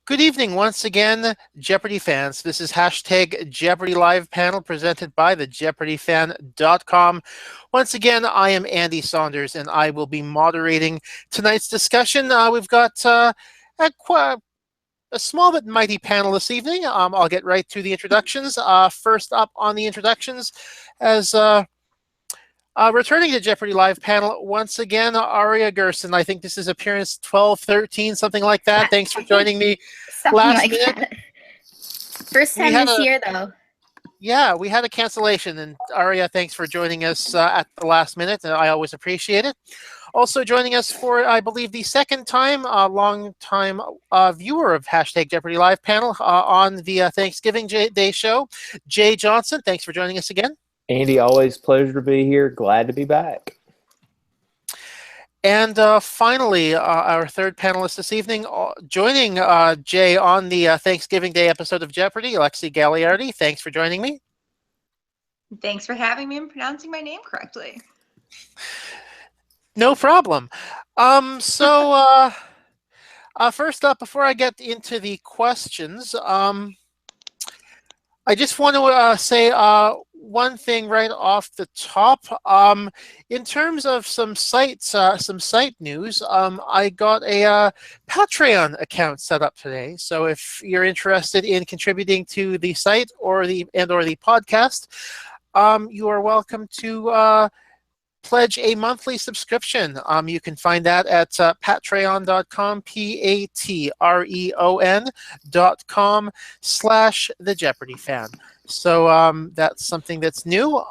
Good evening once again, Jeopardy fans. This is hashtag Jeopardy Live Panel presented by the JeopardyFan.com. Once again, I am Andy Saunders, and I will be moderating tonight's discussion. We've got a small but mighty panel this evening. I'll get right to the introductions. First up on the introductions, as returning to Jeopardy Live panel once again, Aria Gerson. I think this is appearance 12, 13, something like that. Thanks for joining me last minute. That. First time this year, though. Yeah, we had a cancellation, and Aria, thanks for joining us at the last minute. I always appreciate it. Also joining us for, I believe, the second time, a long-time viewer of hashtag Jeopardy Live panel on the Thanksgiving Day show, Jay Johnson. Thanks for joining us again. Andy, always pleasure to be here. Glad to be back. And finally, our third panelist this evening, joining Jay on the Thanksgiving Day episode of Jeopardy, Lexi Gagliardi. Thanks for joining me. Thanks for having me and pronouncing my name correctly. No problem. First up, before I get into the questions, I just want to say one thing right off the top. In terms of some site news, I got a Patreon account set up today. So if you're interested in contributing to the site or the podcast, you are welcome to pledge a monthly subscription. You can find that at patreon.com, patreon.com/the Jeopardy fan. So that's something that's new.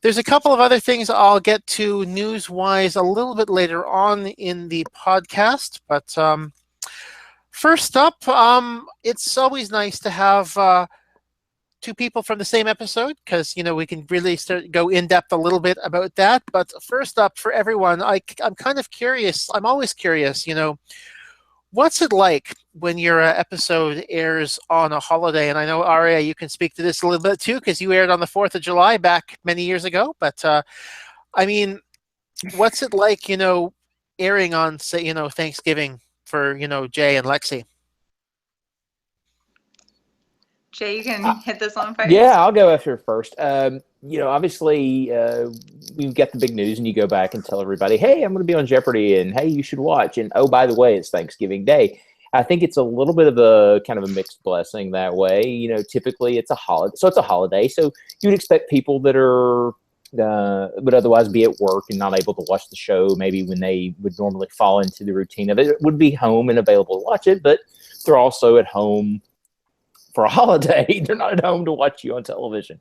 There's a couple of other things I'll get to news-wise a little bit later on in the podcast. But first up, it's always nice to have two people from the same episode, because we can really go in depth a little bit about that. But first up, for everyone, I'm kind of curious. I'm always curious. What's it like when your episode airs on a holiday? And I know, Aria, you can speak to this a little bit too, because you aired on the 4th of July back many years ago. But I mean, what's it like, airing on, say, Thanksgiving for, Jay and Lexi? Jay, you can hit this one first. Yeah, I'll go after first. Obviously, we've got the big news, and you go back and tell everybody, hey, I'm going to be on Jeopardy, and hey, you should watch. And oh, by the way, it's Thanksgiving Day. I think it's a little bit of a kind of a mixed blessing that way. Typically it's a holiday. So it's a holiday. So you would expect people that are would otherwise be at work and not able to watch the show, maybe when they would normally fall into the routine of it, would be home and available to watch it, but they're also at home for a holiday. They're not at home to watch you on television.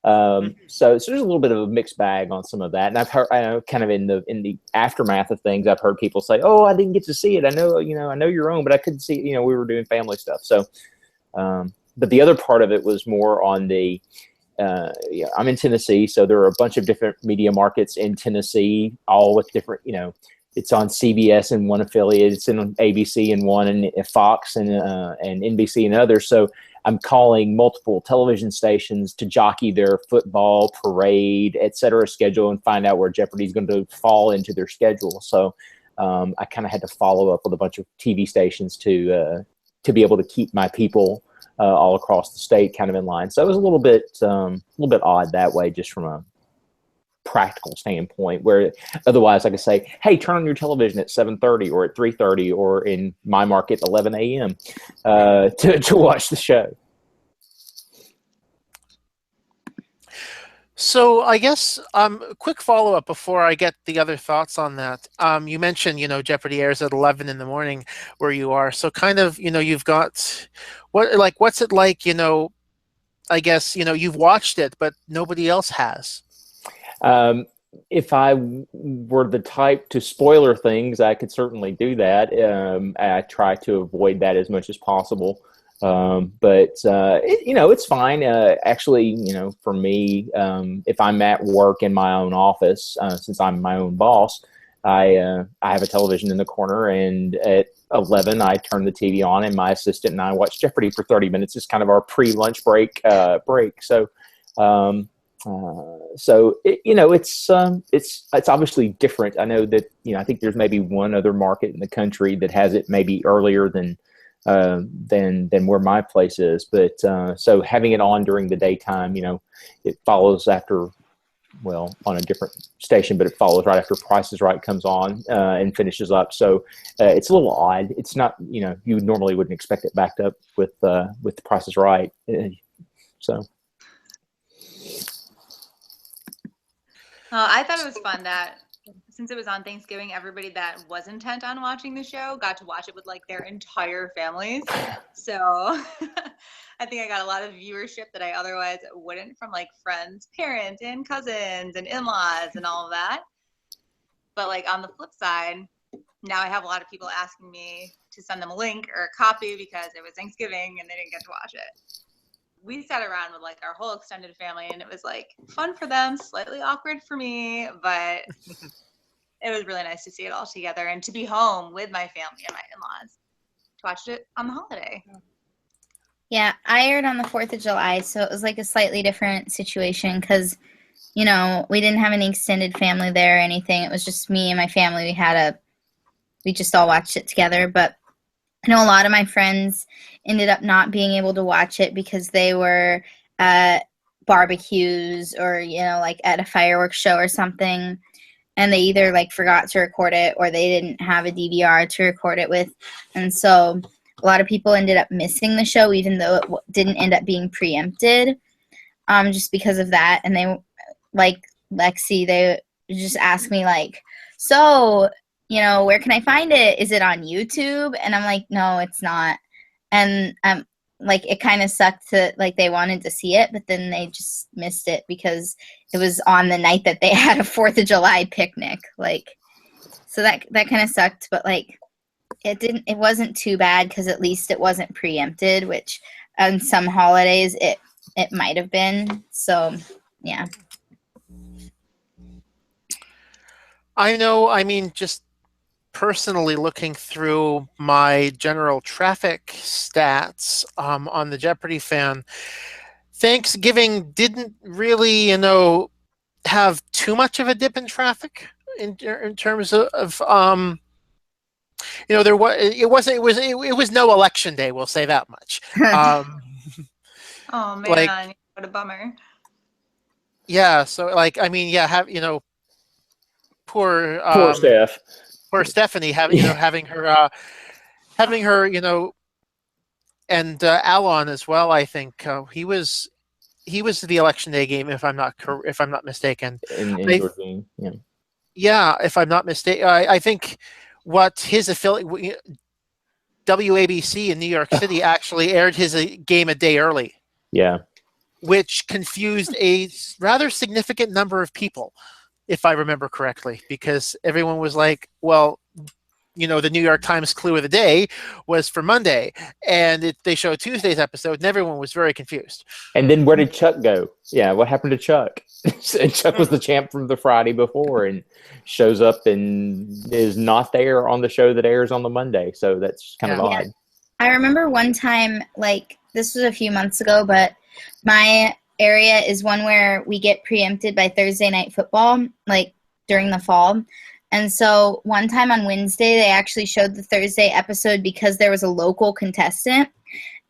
So there's a little bit of a mixed bag on some of that. And I've heard, kind of in the aftermath of things, I've heard people say, oh, I didn't get to see it. I know you're on, but I couldn't see it. We were doing family stuff. So, but the other part of it was more on the, I'm in Tennessee. So there are a bunch of different media markets in Tennessee, all with different, it's on CBS in one affiliate, it's in ABC in one, and Fox and NBC and others. So I'm calling multiple television stations to jockey their football, parade, et cetera schedule and find out where Jeopardy is going to fall into their schedule. So I kind of had to follow up with a bunch of TV stations to be able to keep my people all across the state kind of in line. So it was a little bit odd that way, just from a practical standpoint, where otherwise I could say, hey, turn on your television at 7:30 or at 3:30 or in my market 11 a.m. To watch the show. So I guess quick follow-up before I get the other thoughts on that. You mentioned, Jeopardy airs at 11 in the morning where you are. So kind of, you've got what's it like, I guess, you've watched it, but nobody else has. If I were the type to spoiler things, I could certainly do that. I try to avoid that as much as possible. But it's fine. Actually, for me, if I'm at work in my own office, since I'm my own boss, I have a television in the corner, and at 11, I turn the TV on, and my assistant and I watch Jeopardy for 30 minutes. It's kind of our pre-lunch break. So it's obviously different. I know that, I think there's maybe one other market in the country that has it maybe earlier than than where my place is. But so having it on during the daytime, it follows after, well, on a different station, but it follows right after Price is Right comes on and finishes up. So it's a little odd. It's not, you normally wouldn't expect it backed up with the Price is Right. So. I thought it was fun that since it was on Thanksgiving, everybody that was intent on watching the show got to watch it with like their entire families. So I think I got a lot of viewership that I otherwise wouldn't from like friends, parents, and cousins and in-laws and all of that. But like on the flip side, now I have a lot of people asking me to send them a link or a copy because it was Thanksgiving and they didn't get to watch it. We sat around with like our whole extended family and it was like fun for them, slightly awkward for me, but it was really nice to see it all together and to be home with my family and my in-laws to watch it on the holiday. Yeah, I aired on the 4th of July, so it was like a slightly different situation because, we didn't have any extended family there or anything. It was just me and my family. We just all watched it together, but I know a lot of my friends ended up not being able to watch it because they were at barbecues or, like at a fireworks show or something. And they either like forgot to record it or they didn't have a DVR to record it with. And so a lot of people ended up missing the show, even though it didn't end up being preempted, just because of that. And they, like Lexi, they just asked me like, so, where can I find it? Is it on YouTube? And I'm like, no, it's not. And like it kind of sucked to like they wanted to see it, but then they just missed it because it was on the night that they had a 4th of July picnic. Like, so that kind of sucked, but like it wasn't too bad because at least it wasn't preempted, which on some holidays it might have been. So yeah. I know, just personally looking through my general traffic stats on the Jeopardy fan, Thanksgiving didn't really, have too much of a dip in traffic in terms of there was no election day. We'll say that much. Oh man, what a bummer. Yeah. So Poor Steph. Poor Stephanie having her and Alon as well. I think he was the election day game if I'm not mistaken. In Georgine, yeah. Yeah, if I'm not mistaken, I think what his affiliate WABC in New York City actually aired his game a day early. Yeah, which confused a rather significant number of people, if I remember correctly, because everyone was like, well, the New York Times clue of the day was for Monday, and they showed Tuesday's episode, and everyone was very confused. And then where did Chuck go? Yeah, what happened to Chuck? Chuck was the champ from the Friday before and shows up and is not there on the show that airs on the Monday. So that's kind of odd. I remember one time, like this was a few months ago, but my area is one where we get preempted by Thursday night football, like during the fall. And so one time on Wednesday, they actually showed the Thursday episode because there was a local contestant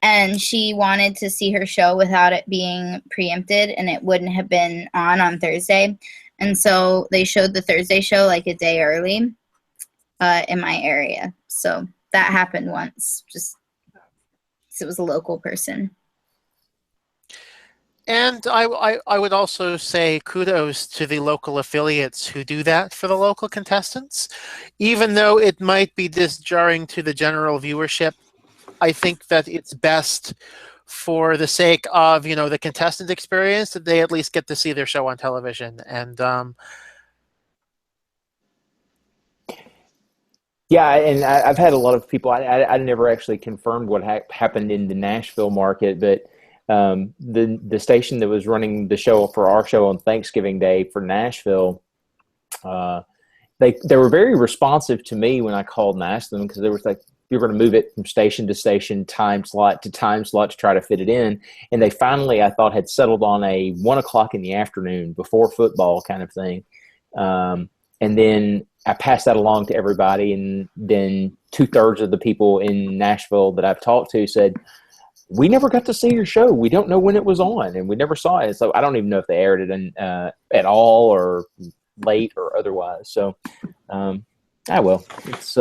and she wanted to see her show without it being preempted and it wouldn't have been on Thursday. And so they showed the Thursday show like a day early in my area. So that happened once, just because it was a local person. And I would also say kudos to the local affiliates who do that for the local contestants. Even though it might be disjarring to the general viewership, I think that it's best for the sake of, the contestant experience that they at least get to see their show on television. And yeah, and I've had a lot of people, I never actually confirmed what happened in the Nashville market, but the station that was running the show for our show on Thanksgiving Day for Nashville, they were very responsive to me when I called and asked them, because they were like, you're going to move it from station to station, time slot to time slot to try to fit it in. And they finally, I thought, had settled on a 1 o'clock in the afternoon before football kind of thing. And then I passed that along to everybody, and then 2/3 of the people in Nashville that I've talked to said, we never got to see your show. We don't know when it was on, and we never saw it. So I don't even know if they aired it at all or late or otherwise. So, well, it's.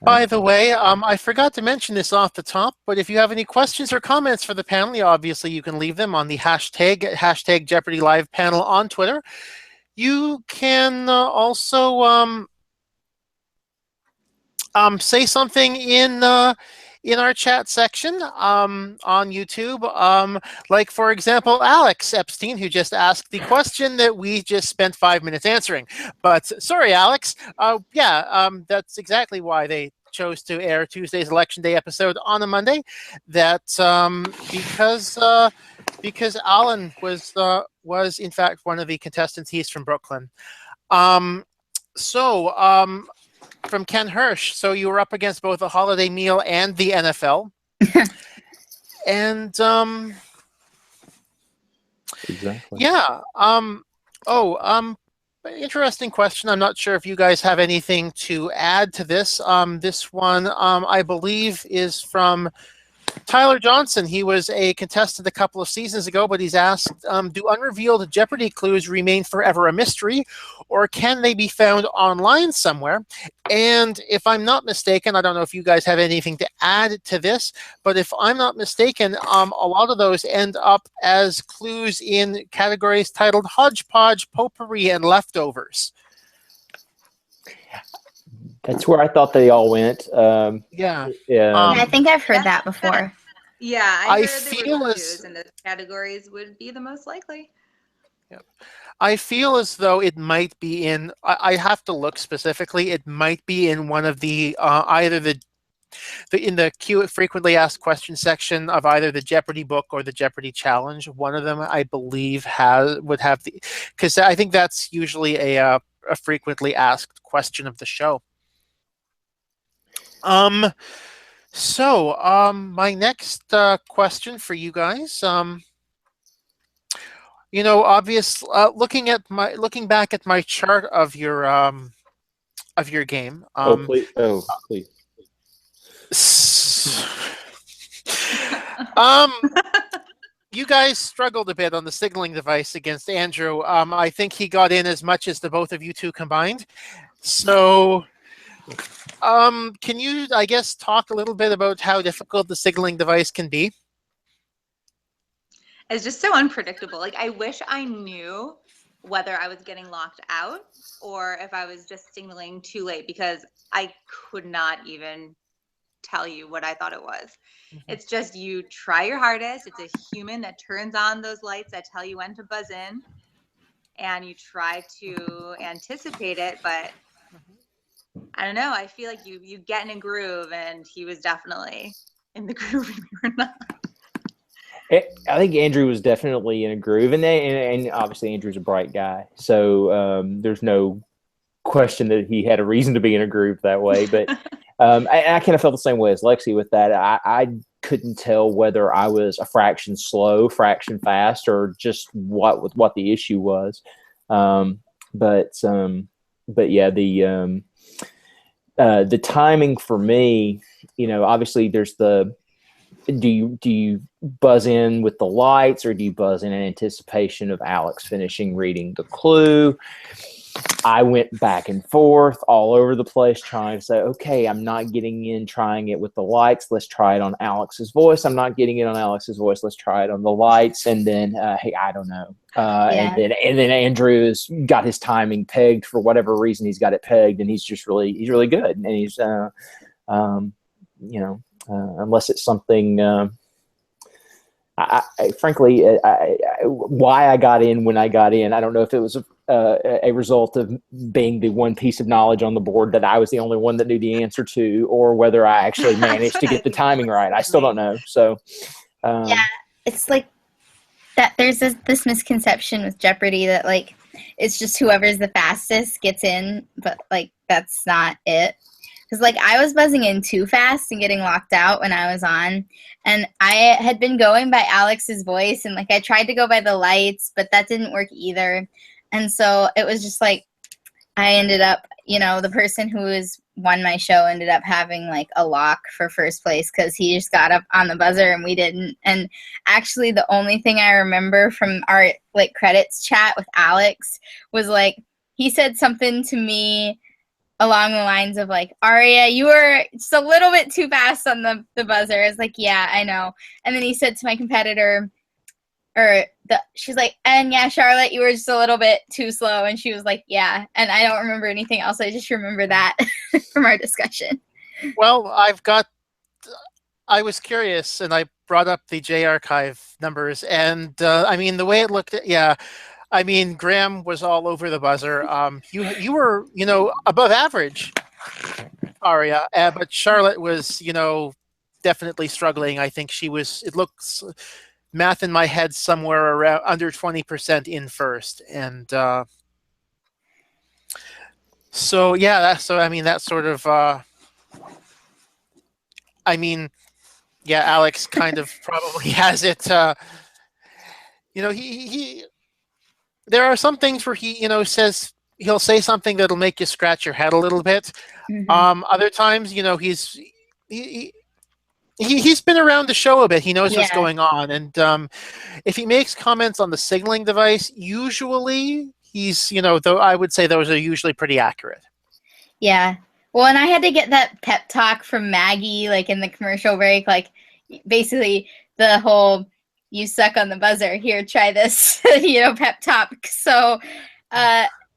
By the way, I forgot to mention this off the top, but if you have any questions or comments for the panel, obviously you can leave them on the hashtag Jeopardy Live panel on Twitter. You can also say something in our chat section on YouTube. Like, for example, Alex Epstein, who just asked the question that we just spent 5 minutes answering. But sorry, Alex. That's exactly why they chose to air Tuesday's Election Day episode on a Monday. That because Alan was in fact one of the contestants. He's from Brooklyn. From Ken Hirsch, so you were up against both a holiday meal and the NFL. And exactly. Yeah. Interesting question. I'm not sure if you guys have anything to add to this. This one, I believe, is from Tyler Johnson. He was a contestant a couple of seasons ago, but he's asked, do unrevealed Jeopardy clues remain forever a mystery, or can they be found online somewhere? And if I'm not mistaken, I don't know if you guys have anything to add to this, but if I'm not mistaken, a lot of those end up as clues in categories titled hodgepodge, potpourri, and leftovers. That's where I thought they all went. Yeah. I think I've heard that before. Yeah, I heard feel clues in those categories would be the most likely. Yep. I feel as though it might be in. I have to look specifically. It might be in one of the either in the frequently asked questions section of either the Jeopardy book or the Jeopardy challenge. One of them, I believe, would have the, because I think that's usually a frequently asked question of the show. My next question for you guys, looking back at my chart of your game. Please. You guys struggled a bit on the signaling device against Andrew. I think he got in as much as the both of you two combined. So, can you, I guess, talk a little bit about how difficult the signaling device can be? It's just so unpredictable. Like, I wish I knew whether I was getting locked out or if I was just signaling too late, because I could not even tell you what I thought it was. Mm-hmm. It's just, you try your hardest. It's a human that turns on those lights that tell you when to buzz in, and you try to anticipate it, but I don't know. I feel like you get in a groove, and he was definitely in the groove and we were not. I think Andrew was definitely in a groove, and obviously Andrew's a bright guy, so there's no question that he had a reason to be in a groove that way. But I kind of felt the same way as Lexi with that. I couldn't tell whether I was a fraction slow, fraction fast, or just what the issue was. But yeah, the timing for me, obviously there's the. Do you buzz in with the lights, or do you buzz in anticipation of Alex finishing reading the clue? I went back and forth all over the place trying to say, okay, I'm not getting in trying it with the lights. Let's try it on Alex's voice. I'm not getting it on Alex's voice. Let's try it on the lights. And then, hey, I don't know. And then Andrew has got his timing pegged for whatever reason. He's got it pegged, and he's really good. And he's, unless it's something, frankly, why I got in when I got in, I don't know if it was a result of being the one piece of knowledge on the board that I was the only one that knew the answer to, or whether I actually managed to get the timing right. I still don't know. So, yeah, it's like that. There's this misconception with Jeopardy that like it's just whoever's the fastest gets in, but like that's not it. Because, like, I was buzzing in too fast and getting locked out when I was on. And I had been going by Alex's voice. And, like, I tried to go by the lights, but that didn't work either. And so it was just, like, I ended up, the person who won my show ended up having like a lock for first place because he just got up on the buzzer and we didn't. And actually, the only thing I remember from our like credits chat with Alex was like he said something to me along the lines of like, Aria, you were just a little bit too fast on the buzzer. I was like, yeah, I know. And then he said to my competitor, she's like, and yeah, Charlotte, you were just a little bit too slow. And she was like, yeah. And I don't remember anything else. I just remember that from our discussion. Well, I was curious, and I brought up the J Archive numbers, and I mean, the way it looked, yeah, I mean, Graham was all over the buzzer. You were, above average, Aria, but Charlotte was, definitely struggling. I think she was. It looks, math in my head, somewhere around under 20% in first, and so yeah. So I mean, that sort of. I mean, yeah, Alex kind of probably has it. He there are some things where he, says he'll say something that'll make you scratch your head a little bit. Mm-hmm. Other times, he's been around the show a bit. He knows what's going on, and if he makes comments on the signaling device, usually he's, though I would say those are usually pretty accurate. Yeah. Well, and I had to get that pep talk from Maggie, like in the commercial break, like basically the whole "you suck on the buzzer, here, try this," pep talk. So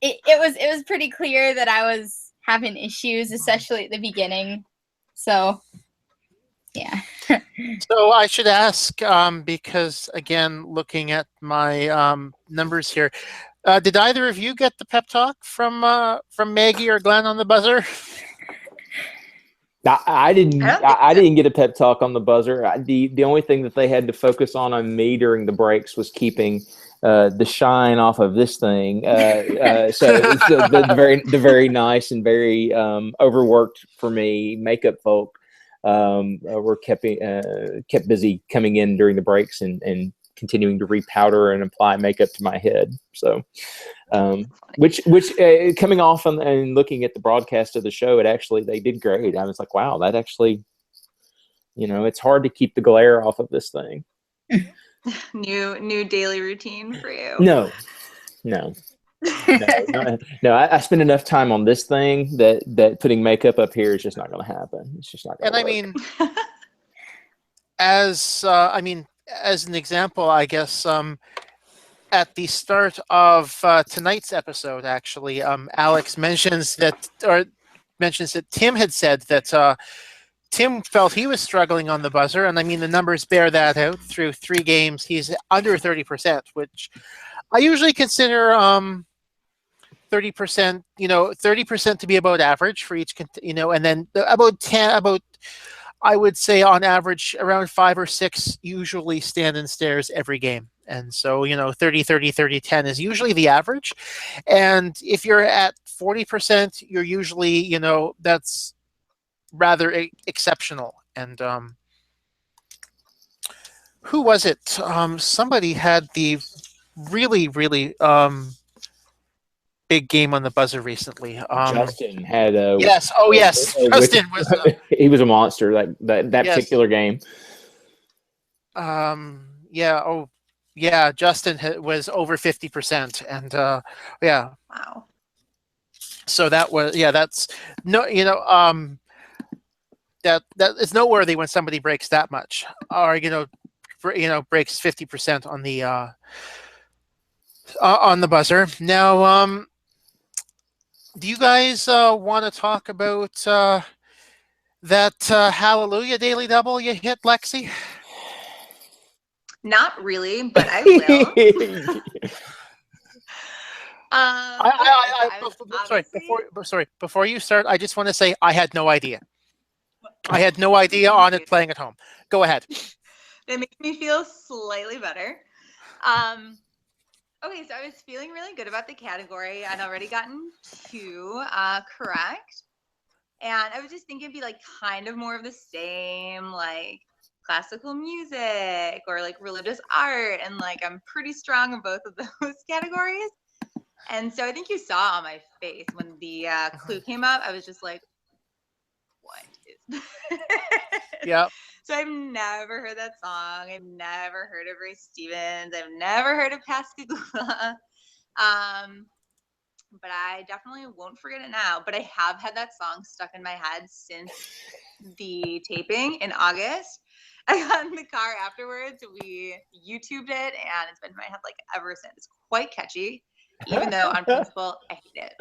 it was pretty clear that I was having issues, especially at the beginning. So yeah. So I should ask, because again, looking at my numbers here, did either of you get the pep talk from Maggie or Glenn on the buzzer? I didn't. I didn't get a pep talk on the buzzer. The only thing that they had to focus on me during the breaks was keeping the shine off of this thing. So the very nice and very overworked for me makeup folk were kept busy coming in during the breaks and continuing to repowder and apply makeup to my head. So, which coming off and looking at the broadcast of the show, they did great. I was like, wow, that actually, it's hard to keep the glare off of this thing. New daily routine for you. No. I spend enough time on this thing that putting makeup up here is just not going to happen. It's just not going to work. I mean, as an example, I guess at the start of tonight's episode, actually, Alex mentions that Tim had said that Tim felt he was struggling on the buzzer, and I mean the numbers bear that out. Through 3 games, he's under 30%, which I usually consider 30%. 30% to be about average for each. And then about I would say on average around 5 or 6 usually stand and stares every game. And so, 30, 30, 30, 10 is usually the average. And if you're at 40%, you're usually, that's rather exceptional. And who was it? Somebody had the really, really big game on the buzzer recently. Justin had yes. Oh, yes. Justin was. He was a monster. That yes. Particular game. Yeah. Oh, yeah. Justin was over 50%, and yeah. Wow. So that was That's no. That is noteworthy when somebody breaks that much, or breaks 50% on the buzzer. Now, do you guys want to talk about that Hallelujah Daily Double you hit, Lexi? Not really, but I will. Before you start, I just want to say I had no idea. I had no idea on it playing at home. Go ahead. That makes me feel slightly better. Okay, so I was feeling really good about the category. I'd already gotten 2 correct. And I was just thinking it'd be like kind of more of the same, like classical music or like religious art. And like I'm pretty strong in both of those categories. And so I think you saw on my face when the clue came up, I was just like, what is Yeah. So I've never heard that song. I've never heard of Ray Stevens. I've never heard of Pascagoula. But I definitely won't forget it now. But I have had that song stuck in my head since the taping in August. I got in the car afterwards. We YouTubed it, and it's been in my head like ever since. It's quite catchy, even though on principle I hate it.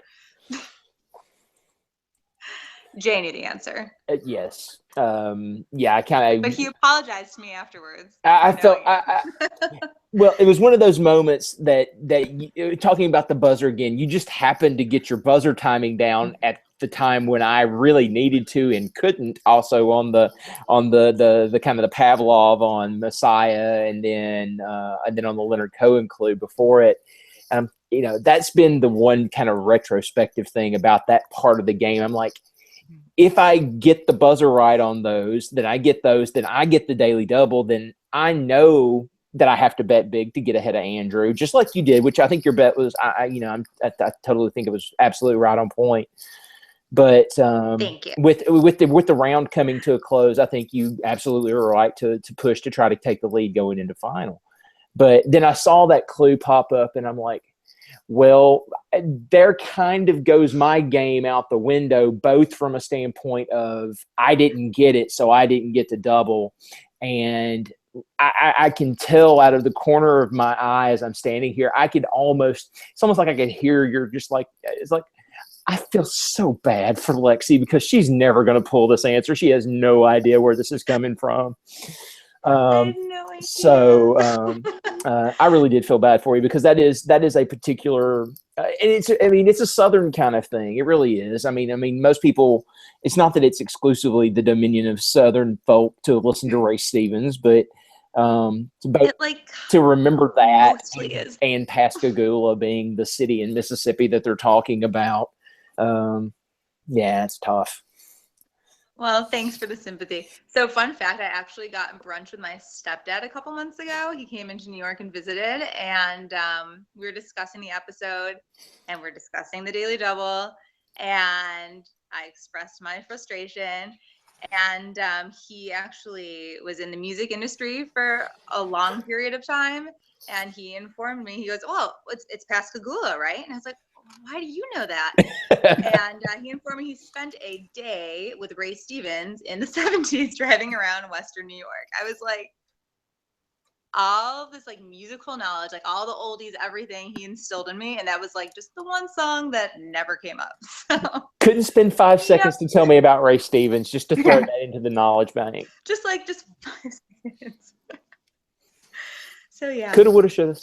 Jay knew the answer. Yes. Yeah, I kind of. But he apologized to me afterwards. I felt. Well, it was one of those moments that talking about the buzzer again. You just happened to get your buzzer timing down at the time when I really needed to and couldn't. Also on the kind of the Pavlov on Messiah, and then on the Leonard Cohen clue before it. That's been the one kind of retrospective thing about that part of the game. I'm like, if I get the buzzer right on those, then I get the daily double, then I know that I have to bet big to get ahead of Andrew, just like you did, which I think your bet was, I totally think it was absolutely right on point. But Thank you. With the round coming to a close, I think you absolutely are right to push to try to take the lead going into final. But then I saw that clue pop up, and I'm like, well, there kind of goes my game out the window, both from a standpoint of I didn't get it, so I didn't get to double. And I can tell out of the corner of my eye as I'm standing here, it's almost like I could hear you're just like, it's like, I feel so bad for Lexi because she's never going to pull this answer. She has no idea where this is coming from. I had no idea. So I really did feel bad for you because that is a particular, and it's a Southern kind of thing. It really is. I mean, most people, it's not that it's exclusively the dominion of Southern folk to listen to Ray Stevens, but to remember that and Pascagoula being the city in Mississippi that they're talking about. Yeah, it's tough. Well, thanks for the sympathy. So fun fact, I actually got brunch with my stepdad a couple months ago. He came into New York and visited, and we were discussing the episode, and we're discussing the Daily Double, and I expressed my frustration. And he actually was in the music industry for a long period of time, and he informed me, he goes, "Oh, it's Pascagoula, right?" And I was like, "Why do you know that?" And he informed me he spent a day with Ray Stevens in the 70s driving around Western New York. I was like, all this like musical knowledge, like all the oldies, everything he instilled in me. And that was like just the one song that never came up. So, couldn't spend 5 seconds to tell me about Ray Stevens just to throw that into the knowledge bank. Just 5 seconds. So yeah. Coulda, woulda, shoulda.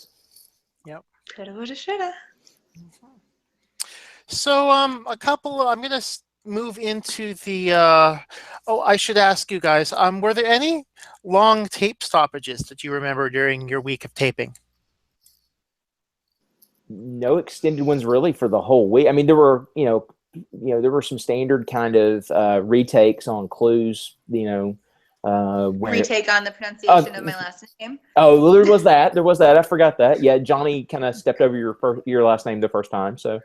Yep. Coulda, woulda, shoulda. So I'm going to move into the, I should ask you guys, were there any long tape stoppages that you remember during your week of taping? No extended ones really for the whole week. I mean, there were, there were some standard kind of retakes on clues, retake on the pronunciation of my last name. Oh, well, there was that. I forgot that. Yeah, Johnny kind of stepped over your last name the first time, so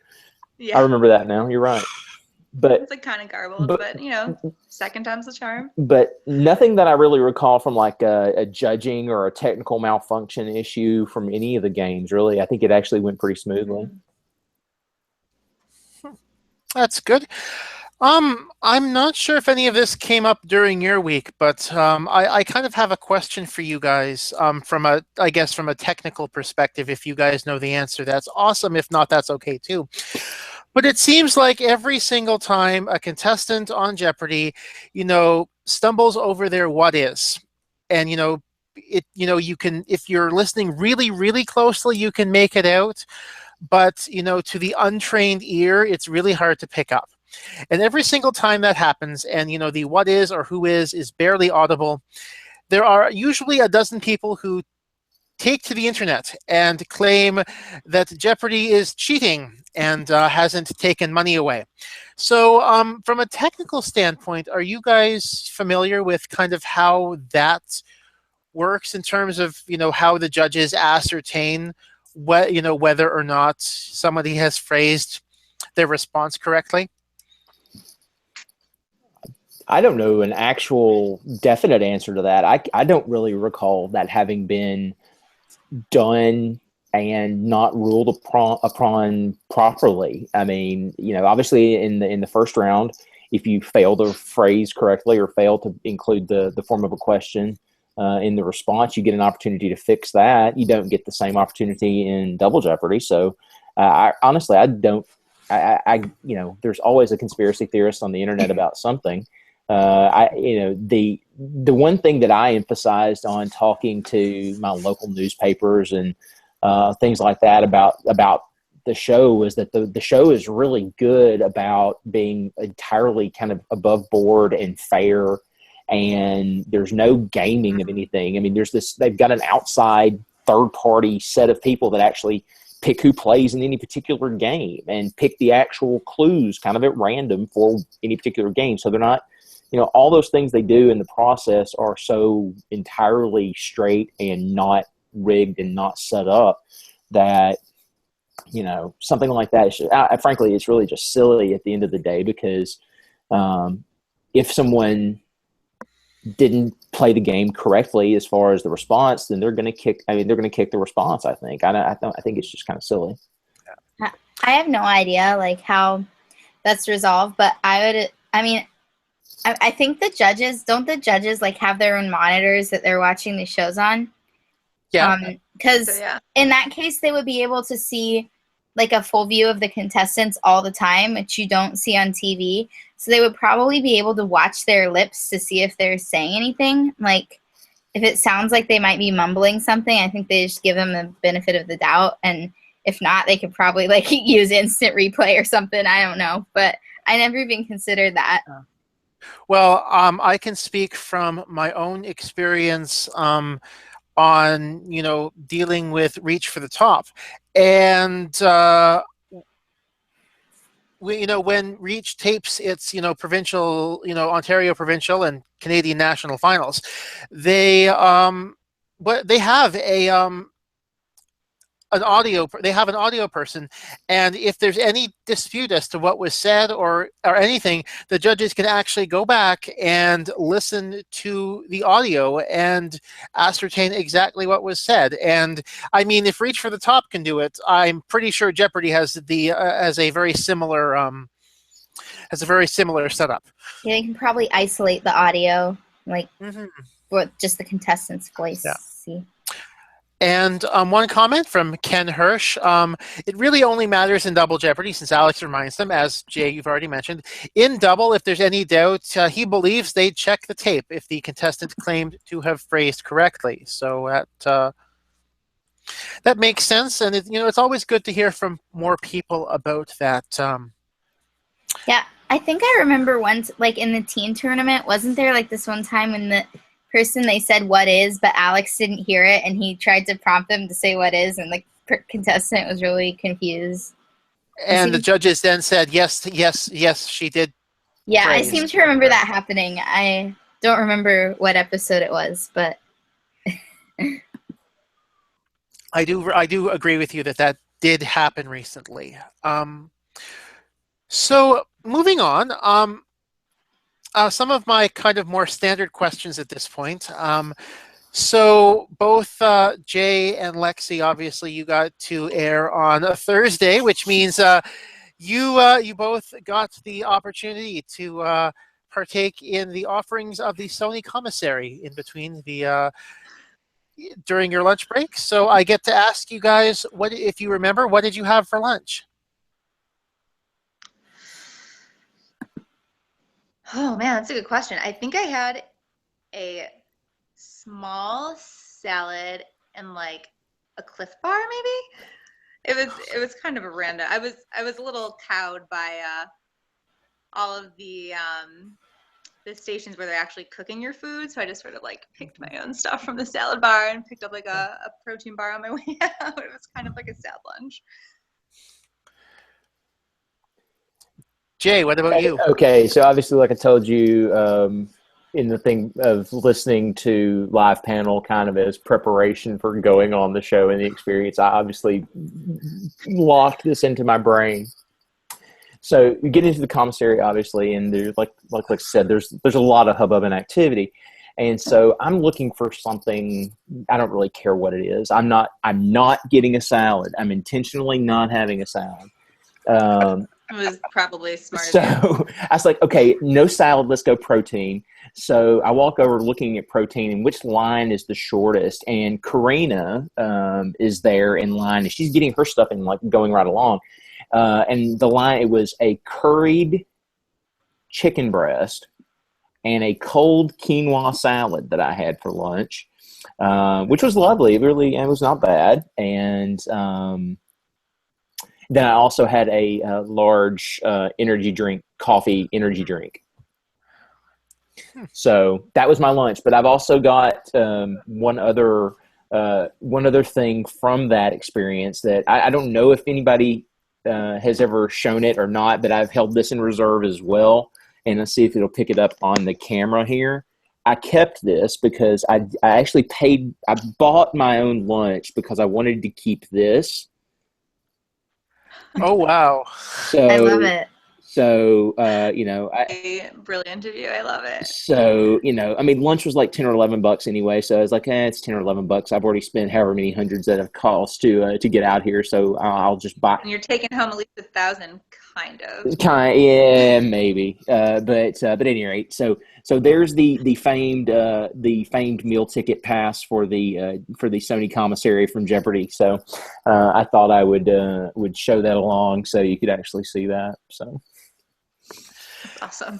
yeah. I remember that now. You're right. But it's like kind of garbled, but second time's the charm. But nothing that I really recall from like a judging or a technical malfunction issue from any of the games. Really, I think it actually went pretty smoothly. That's good. I'm not sure if any of this came up during your week, but I kind of have a question for you guys from a technical perspective. If you guys know the answer, that's awesome. If not, that's okay too. But it seems like every single time a contestant on Jeopardy, stumbles over their what is, and you can, if you're listening really, really closely, you can make it out, but to the untrained ear, it's really hard to pick up. And every single time that happens, and the what is or who is barely audible, there are usually a dozen people who take to the internet and claim that Jeopardy is cheating and hasn't taken money away. So from a technical standpoint, are you guys familiar with kind of how that works in terms of how the judges ascertain whether or not somebody has phrased their response correctly? I don't know an actual definite answer to that. I don't really recall that having been done and not ruled upon properly. I mean, obviously in the first round, if you fail to phrase correctly or fail to include the form of a question in the response, you get an opportunity to fix that. You don't get the same opportunity in Double Jeopardy. So honestly, I don't. There's always a conspiracy theorist on the internet about something. The one thing that I emphasized on talking to my local newspapers and things like that about the show was that the show is really good about being entirely kind of above board and fair, and there's no gaming of anything. I mean, they've got an outside third party set of people that actually pick who plays in any particular game and pick the actual clues kind of at random for any particular game. So they're not, all those things they do in the process are so entirely straight and not rigged and not set up that, something like that, frankly, it's really just silly at the end of the day, because if someone didn't play the game correctly as far as the response, then they're going to kick the response. I think. I think it's just kind of silly. I have no idea how that's resolved, but I think the judges have their own monitors that they're watching the shows on. Yeah. Because in that case, they would be able to see a full view of the contestants all the time, which you don't see on TV. So they would probably be able to watch their lips to see if they're saying anything. If it sounds like they might be mumbling something, I think they just give them the benefit of the doubt. And if not, they could probably use instant replay or something. I don't know. But I never even considered that. Well, I can speak from my own experience on dealing with Reach for the Top, and when Reach tapes its provincial, Ontario provincial and Canadian national finals, they have an audio person, and if there's any dispute as to what was said or anything, the judges can actually go back and listen to the audio and ascertain exactly what was said. And I mean, if Reach for the Top can do it, I'm pretty sure Jeopardy has a very similar setup. Yeah, you can probably isolate the audio with just the contestant's voice. Yeah. See. And one comment from Ken Hirsch, it really only matters in Double Jeopardy, since Alex reminds them, as Jay, you've already mentioned. In Double, if there's any doubt, he believes they'd check the tape if the contestant claimed to have phrased correctly. So that makes sense, and it's always good to hear from more people about that. Yeah, I think I remember once, in the teen tournament, wasn't there this one time when the person they said what is, but Alex didn't hear it, and he tried to prompt them to say what is, and the contestant was really confused. And the judges then said yes, she did. Yeah, phrase. I seem to remember that happening. I don't remember what episode it was, but I do agree with you that did happen recently. So moving on. Some of my kind of more standard questions at this point. So both Jay and Lexi, obviously, you got to air on a Thursday, which means you both got the opportunity to partake in the offerings of the Sony commissary in between during your lunch break. So I get to ask you guys, if you remember, what did you have for lunch? Oh man, that's a good question. I think I had a small salad and a Cliff Bar, maybe. It was kind of a random. I was a little cowed by all of the stations where they're actually cooking your food, so I just sort of picked my own stuff from the salad bar and picked up a protein bar on my way out. It was kind of like a sad lunch. Jay, what about you? Okay, so obviously, like I told you, in the thing of listening to live panel kind of as preparation for going on the show and the experience, I obviously locked this into my brain. So you get into the commissary, obviously, and there's like I said, there's a lot of hubbub and activity. And so I'm looking for something. I don't really care what it is. I'm not getting a salad. I'm intentionally not having a salad. It was probably smart. So I was like, okay, no salad. Let's go protein. So I walk over looking at protein and which line is the shortest. And Karina is there in line, and she's getting her stuff and like going right along. And the line, it was a curried chicken breast and a cold quinoa salad that I had for lunch, which was lovely. It was not bad. And then I also had a large coffee energy drink. So that was my lunch. But I've also got one other thing from that experience that I don't know if anybody has ever shown it or not, but I've held this in reserve as well. And let's see if it'll pick it up on the camera here. I kept this because I actually I bought my own lunch because I wanted to keep this. Oh, wow. So I love it. So, brilliant of you. I love it. So, lunch was like 10 or 11 bucks anyway. So I was like, it's 10 or 11 bucks. I've already spent however many hundreds that have cost to get out here. So I'll just buy. And you're taking home at least 1,000, kind of. Yeah, maybe. But at any rate, so there's the famed meal ticket pass for the Sony commissary from Jeopardy. So I thought I would show that along so you could actually see that. So. Awesome.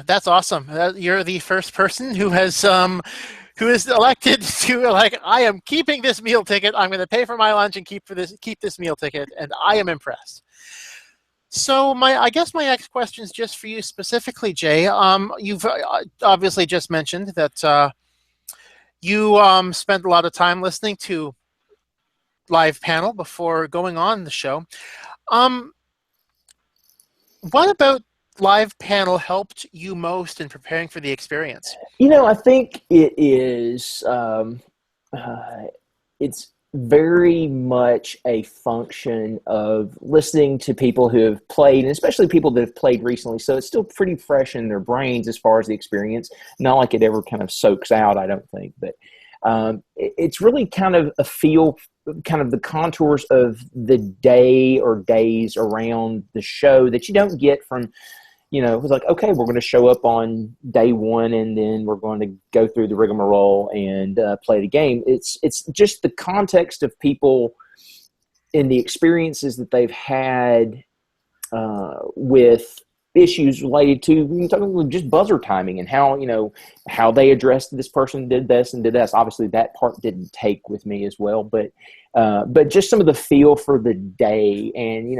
That's awesome. You're the first person who is elected to I am keeping this meal ticket. I'm going to pay for my lunch and keep this meal ticket, and I am impressed. So I guess my next question is just for you specifically, Jay. You've obviously just mentioned that you spent a lot of time listening to live panel before going on the show. What about live panel helped you most in preparing for the experience? I think it is. It's very much a function of listening to people who have played, and especially people that have played recently. So it's still pretty fresh in their brains as far as the experience. Not like it ever kind of soaks out, I don't think, but it's really kind of a feel, kind of the contours of the day or days around the show that you don't get from, it was like, okay, we're going to show up on day one and then we're going to go through the rigmarole and play the game. It's just the context of people and the experiences that they've had with issues related to just buzzer timing and how they addressed this person did this and did this. Obviously that part didn't take with me as well, but just some of the feel for the day, and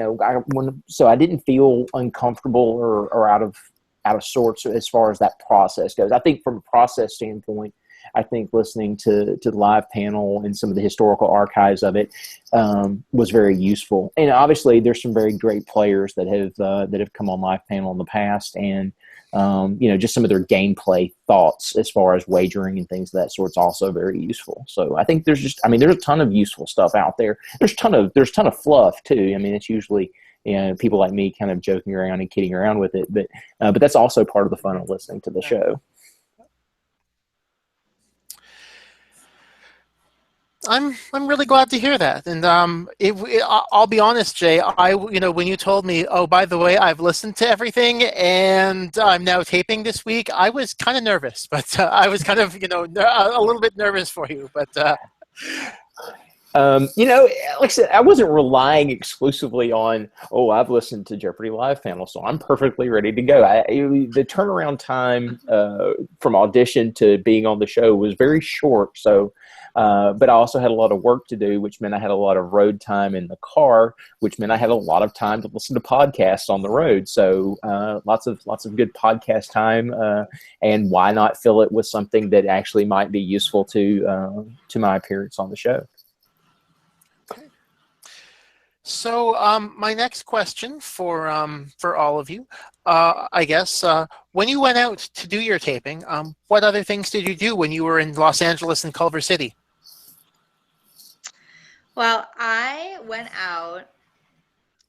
so I didn't feel uncomfortable or out of sorts as far as that process goes. I think from a process standpoint, I think listening to the live panel and some of the historical archives of it was very useful. And obviously, there's some very great players that have come on live panel in the past, and just some of their gameplay thoughts as far as wagering and things of that sort is also very useful. So I think there's a ton of useful stuff out there. There's a ton of fluff too. I mean, it's usually people like me kind of joking around and kidding around with it, but that's also part of the fun of listening to the show. I'm really glad to hear that, and I'll be honest, Jay. When you told me, oh, by the way, I've listened to everything and I'm now taping this week, I was kind of nervous, but I was kind of a little bit nervous for you, but. Like I said, I wasn't relying exclusively on, I've listened to Jeopardy live panel, so I'm perfectly ready to go. The turnaround time from audition to being on the show was very short, so. But I also had a lot of work to do, which meant I had a lot of road time in the car, which meant I had a lot of time to listen to podcasts on the road. So lots of good podcast time, and why not fill it with something that actually might be useful to my appearance on the show. So, my next question for all of you, I guess, when you went out to do your taping, what other things did you do when you were in Los Angeles and Culver City? Well, I went out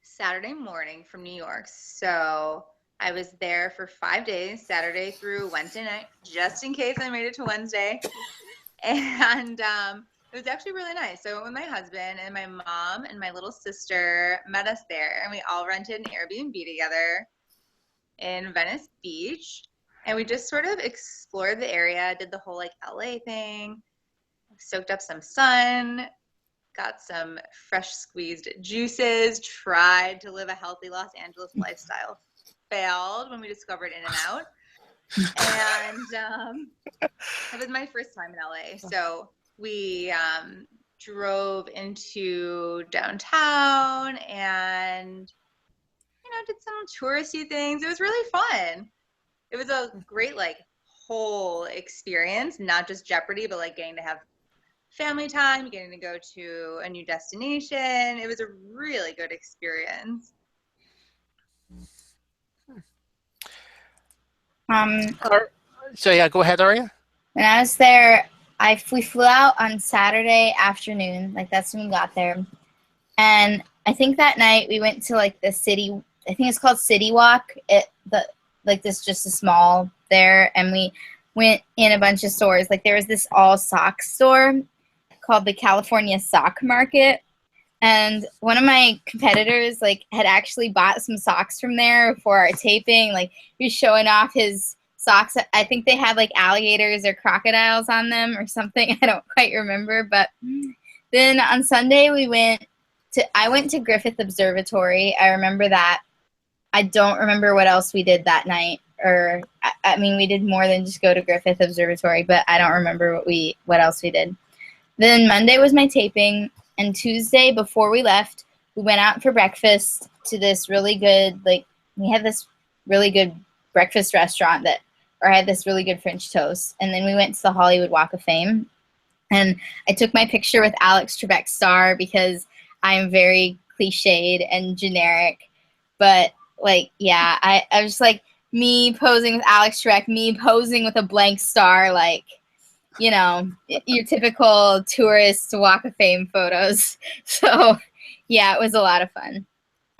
Saturday morning from New York. So I was there for 5 days, Saturday through Wednesday night, just in case I made it to Wednesday. And it was actually really nice. So I went with my husband, and my mom and my little sister met us there, and we all rented an Airbnb together in Venice Beach. And we just sort of explored the area, did the whole like LA thing, soaked up some sun, got some fresh squeezed juices, tried to live a healthy Los Angeles lifestyle. Failed when we discovered In-N-Out. And it was my first time in LA. So we drove into downtown and, did some touristy things. It was really fun. It was a great, like, whole experience, not just Jeopardy, but like getting to have family time, getting to go to a new destination. It was a really good experience. So yeah, go ahead, Aria. When I was there, we flew out on Saturday afternoon. Like, that's when we got there. And I think that night we went to like the city. I think it's called City Walk. This just a small there, and we went in a bunch of stores. Like, there was this all socks store called the California Sock Market, and one of my competitors like had actually bought some socks from there for our taping. Like, he was showing off his socks. I think they had like alligators or crocodiles on them or something. I don't quite remember. But then on Sunday I went to Griffith Observatory. I remember that. I don't remember what else we did that night. Or I mean, we did more than just go to Griffith Observatory, but I don't remember what else we did. Then Monday was my taping, and Tuesday before we left, we went out for breakfast to this really good, we had this really good breakfast restaurant I had this really good French toast. And then we went to the Hollywood Walk of Fame, and I took my picture with Alex Trebek's star because I am very cliched and generic. But I was like, me posing with Alex Trebek, me posing with a blank star, your typical tourist Walk of Fame photos. So, yeah, it was a lot of fun.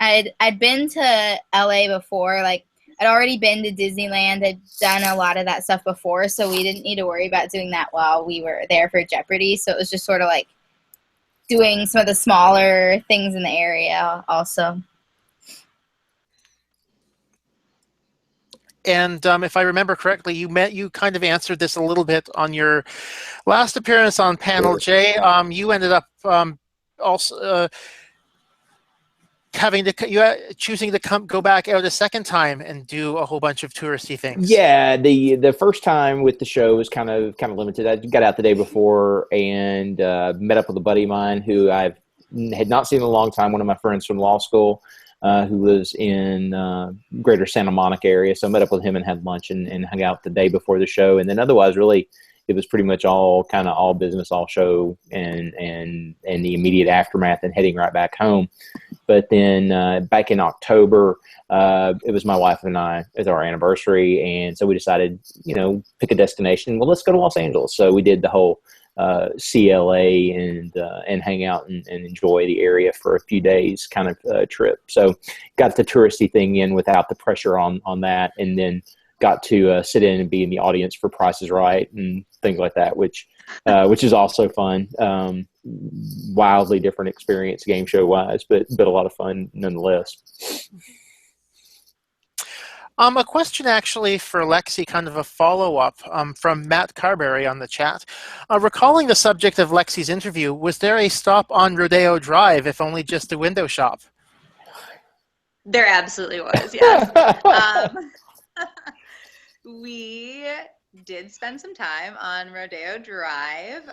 I'd been to LA before. Like, I'd already been to Disneyland. I'd done a lot of that stuff before, so we didn't need to worry about doing that while we were there for Jeopardy. So it was just sort of like doing some of the smaller things in the area also. And if I remember correctly, you kind of answered this a little bit on your last appearance on Panel J. You ended up also choosing to go back out a second time and do a whole bunch of touristy things. Yeah, the first time with the show was kind of limited. I got out the day before and met up with a buddy of mine who I had not seen in a long time. One of my friends from law school. Who lives in greater Santa Monica area. So I met up with him and had lunch and hung out the day before the show. And then otherwise, really, it was pretty much all business, all show and the immediate aftermath and heading right back home. But then back in October, it was my wife and I, it was our anniversary. And so we decided, pick a destination. Well, let's go to Los Angeles. So we did the whole CLA and hang out and enjoy the area for a few days kind of trip. So got the touristy thing in without the pressure on that, and then got to sit in and be in the audience for Price is Right and things like that, which is also fun. Wildly different experience game show wise, but a lot of fun nonetheless. A question actually for Lexi, kind of a follow-up from Matt Carberry on the chat. Recalling the subject of Lexi's interview, was there a stop on Rodeo Drive, if only just a window shop? There absolutely was, yes. We did spend some time on Rodeo Drive,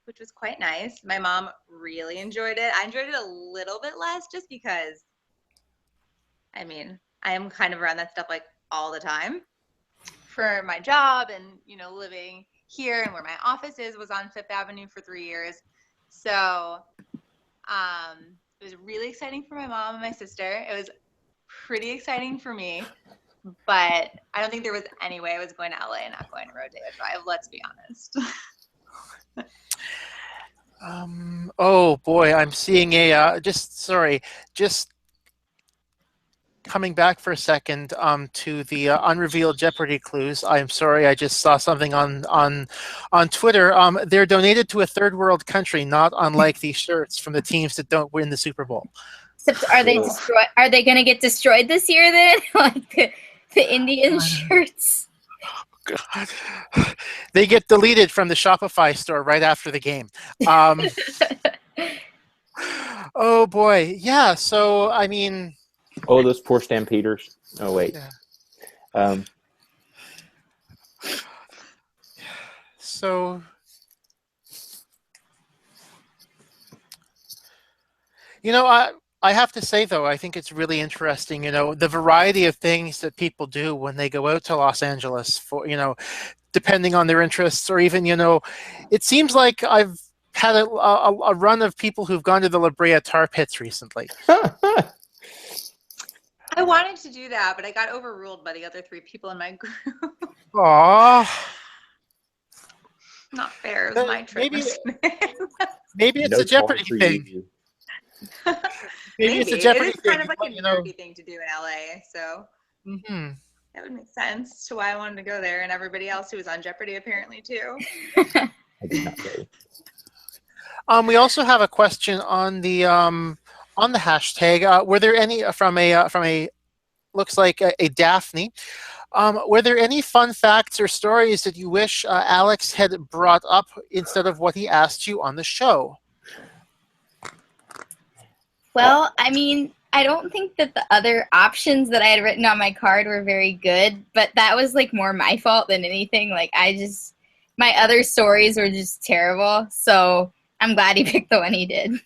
which was quite nice. My mom really enjoyed it. I enjoyed it a little bit less just because I am kind of around that stuff like all the time for my job and, living here and where my office was on Fifth Avenue for 3 years. So It was really exciting for my mom and my sister. It was pretty exciting for me, but I don't think there was any way I was going to LA and not going to Rodeo Drive. Let's be honest. Oh boy, I'm seeing a just coming back for a second to the unrevealed Jeopardy clues. I'm sorry, I just saw something on Twitter. They're donated to a third world country, not unlike these shirts from the teams that don't win the Super Bowl. Except, are they destroyed? Are they going to get destroyed this year then? Like the Indian shirts? God. They get deleted from the Shopify store right after the game. Oh boy, yeah. So I mean, oh, those poor Stampeders. Oh wait. Yeah. So, I have to say, though, I think it's really interesting, the variety of things that people do when they go out to Los Angeles for, depending on their interests, or even, it seems like I've had a run of people who've gone to the La Brea tar pits recently. I wanted to do that, but I got overruled by the other 3 people in my group. Aww. Not fair. It was my trip. Maybe it's a Jeopardy thing. Maybe it's a Jeopardy it is kind of like a nerdy thing to do in LA, so that would make sense to why I wanted to go there, and everybody else who was on Jeopardy apparently too. I did not know. We also have a question on the hashtag. Were there any from a looks like a Daphne? Were there any fun facts or stories that you wish Alex had brought up instead of what he asked you on the show? Well, I mean, I don't think that the other options that I had written on my card were very good, but that was like more my fault than anything. Like my other stories were just terrible. So I'm glad he picked the one he did.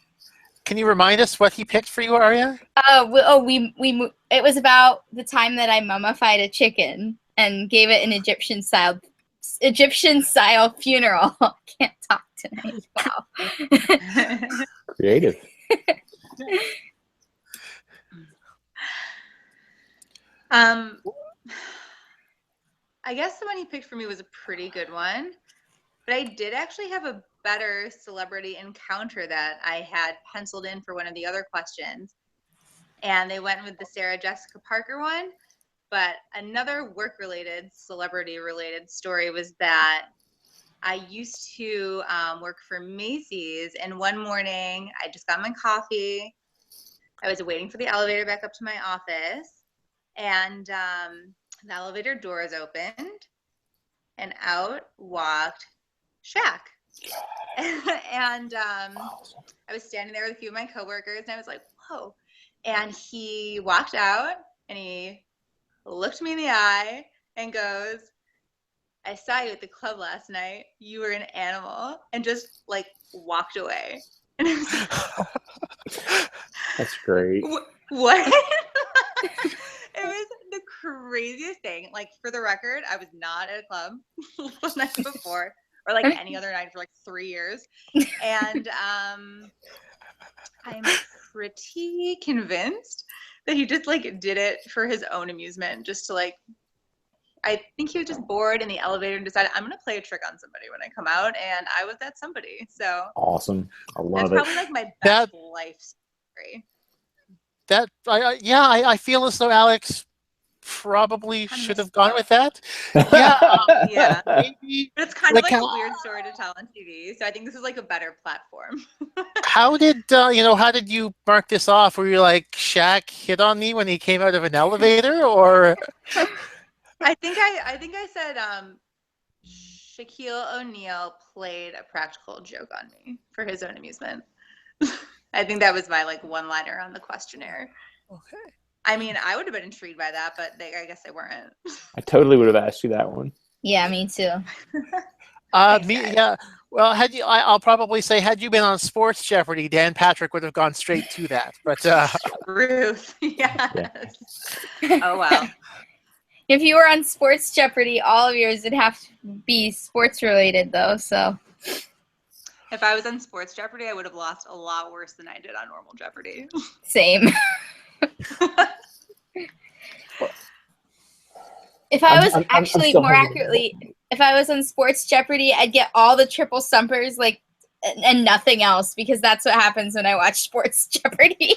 Can you remind us what he picked for you, Arya? It was about the time that I mummified a chicken and gave it an Egyptian style funeral. Can't talk tonight. Wow. Creative. I guess the one he picked for me was a pretty good one, but I did actually have a better celebrity encounter that I had penciled in for one of the other questions, and they went with the Sarah Jessica Parker one. But another work-related, celebrity-related story was that I used to work for Macy's, and one morning I just got my coffee. I was waiting for the elevator back up to my office, and the elevator doors opened, and out walked Shaq. And I was standing there with a few of my coworkers, and I was like, whoa. And he walked out, and he looked me in the eye and goes, I saw you at the club last night. You were an animal, and just like walked away. And I was like, that's great. What? It was the craziest thing. Like, for the record, I was not at a club the night before, or like any other night for like 3 years. And I'm pretty convinced that he just like did it for his own amusement, just to like, I think he was just bored in the elevator and decided, I'm going to play a trick on somebody when I come out. And I was that somebody. So awesome. I love that's probably like my best life story. I feel as though Alex probably should have gone with that. Yeah. Maybe, but it's kind of like a weird story to tell on TV. So I think this is like a better platform. How did you mark this off? Were you like, Shaq hit on me when he came out of an elevator, or? I think I said Shaquille O'Neal played a practical joke on me for his own amusement. I think that was my like one-liner on the questionnaire. Okay. I mean, I would have been intrigued by that, but I guess they weren't. I totally would have asked you that one. Yeah, me too. Yeah. Well, I'll probably say, had you been on Sports Jeopardy, Dan Patrick would have gone straight to that. But Ruth, yes. Yeah. Oh wow. If you were on Sports Jeopardy, all of yours would have to be sports related, though. So. If I was on Sports Jeopardy, I would have lost a lot worse than I did on normal Jeopardy. Same. If I was actually more accurately, if I was on Sports Jeopardy, I'd get all the triple stumpers, like, and nothing else, because that's what happens when I watch Sports Jeopardy.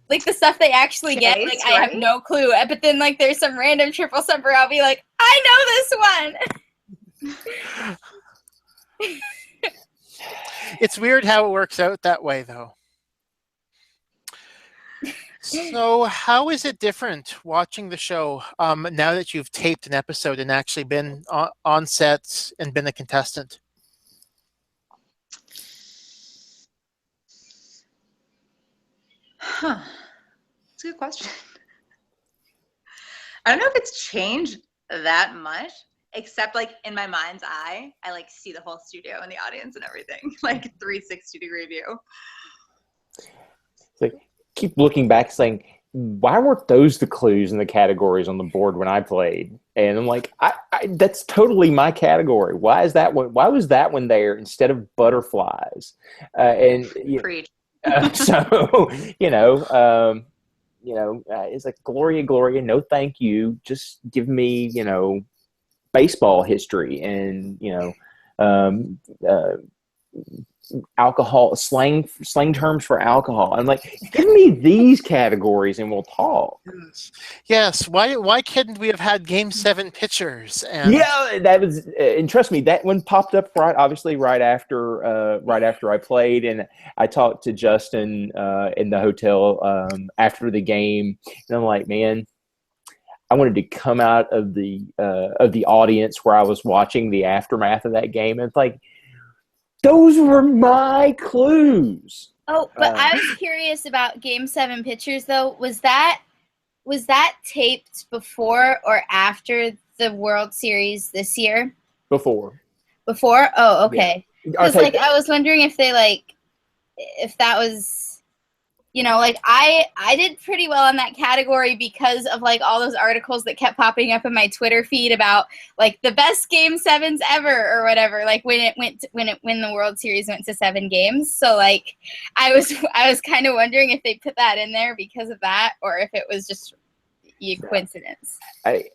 Like the stuff they actually get, like I have no clue. But then like there's some random triple stumper, I'll be like, I know this one. It's weird how it works out that way, though. So how is it different watching the show now that you've taped an episode and actually been on set and been a contestant? Huh. That's a good question. I don't know if it's changed that much, except like in my mind's eye, I like see the whole studio and the audience and everything, like 360-degree view. Like, keep looking back saying, why weren't those the clues and the categories on the board when I played? And I'm like, that's totally my category. Why is that one? Why was that one there instead of butterflies? Preach. So it's like Gloria, no thank you. Just give me, baseball history and alcohol slang terms for alcohol. I'm like, give me these categories and we'll talk. Yes. Why couldn't we have had Game 7 pitchers? And yeah, that was, and trust me, that one popped up right after I played, and I talked to Justin in the hotel after the game, and I'm like, man, I wanted to come out of the audience where I was watching the aftermath of that game, and it's like, those were my clues. Oh, but I was curious about Game 7 pictures, though. Was that taped before or after the World Series this year? Before. Before? Oh, okay. Because Yeah. I was wondering if they if that was, I did pretty well in that category because of all those articles that kept popping up in my Twitter feed about the best Game 7s ever or whatever. When the World Series went to 7 games. So I was kind of wondering if they put that in there because of that, or if it was just a coincidence. I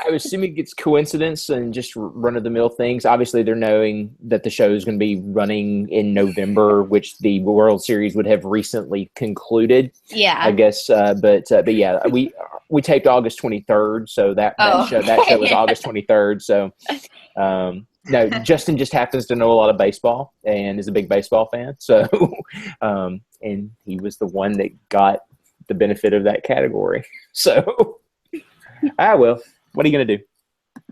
was assuming it's coincidence and just run-of-the-mill things. Obviously, they're knowing that the show is going to be running in November, which the World Series would have recently concluded. Yeah, I guess. But yeah, we taped August 23rd, so that show was August 23rd. So no, Justin just happens to know a lot of baseball and is a big baseball fan. So and he was the one that got the benefit of that category. So well. What are you going to do?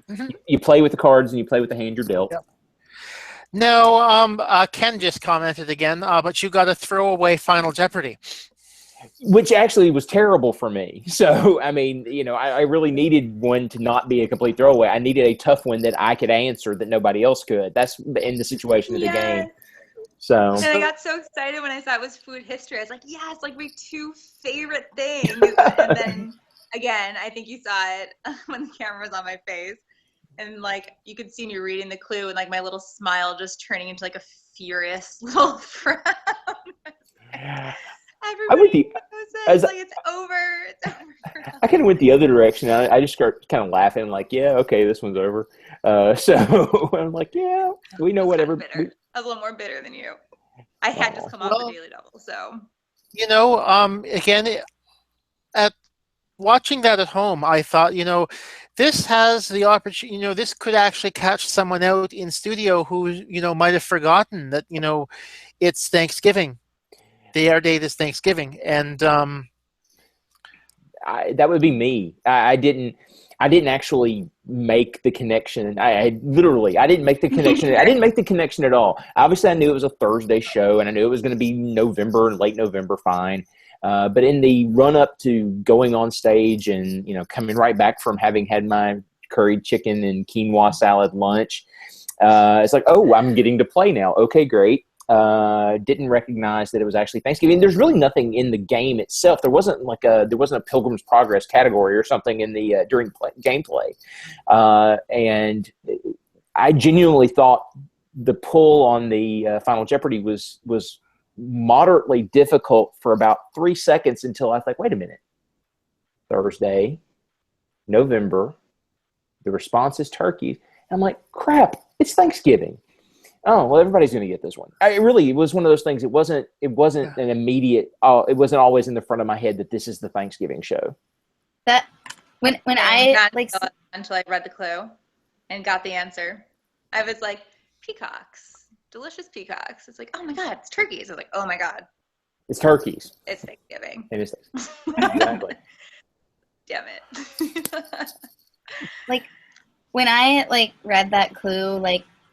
Mm-hmm. You play with the cards and you play with the hand you're dealt. Yep. No, Ken just commented again, but you got to throw away Final Jeopardy. Which actually was terrible for me. So, I mean, I really needed one to not be a complete throwaway. I needed a tough one that I could answer that nobody else could. That's in the situation of the game. So. And I got so excited when I saw it was food history. I was like, yeah, it's my 2 favorite things. And then... Again, I think you saw it when the camera was on my face, and you could see me reading the clue, and my little smile just turning into a furious little frown. Everybody knows it. It's over. It's over. I kind of went the other direction. I just started kind of laughing, yeah, okay, this one's over. So I'm like, yeah, we know whatever. I was a little more bitter than you. I had just come off the Daily Double, so. Again, at watching that at home, I thought, this has the opportunity, this could actually catch someone out in studio who, might have forgotten that, it's Thanksgiving. The air date is Thanksgiving. And that would be me. I didn't actually make the connection. I didn't make the connection. I didn't make the connection at all. Obviously, I knew it was a Thursday show, and I knew it was going to be November and late November, fine. But in the run-up to going on stage and, coming right back from having had my curried chicken and quinoa salad lunch, it's like, oh, I'm getting to play now. Okay, great. Didn't recognize that it was actually Thanksgiving. There's really nothing in the game itself. There wasn't a Pilgrim's Progress category or something in the during gameplay, and I genuinely thought the pull on the Final Jeopardy was moderately difficult for about 3 seconds until I was like, wait a minute, Thursday, November, the response is turkey. I'm like, crap, it's Thanksgiving. Oh, well, everybody's going to get this one. It was one of those things. It wasn't an immediate, it wasn't always in the front of my head that this is the Thanksgiving show. That when I like until I read the clue and got the answer, I was like, peacocks, delicious peacocks. It's like, oh my God, it's turkeys. I was like, oh my God. It's turkeys. It's Thanksgiving. It is Thanksgiving. Exactly. Damn it. like when I read that clue,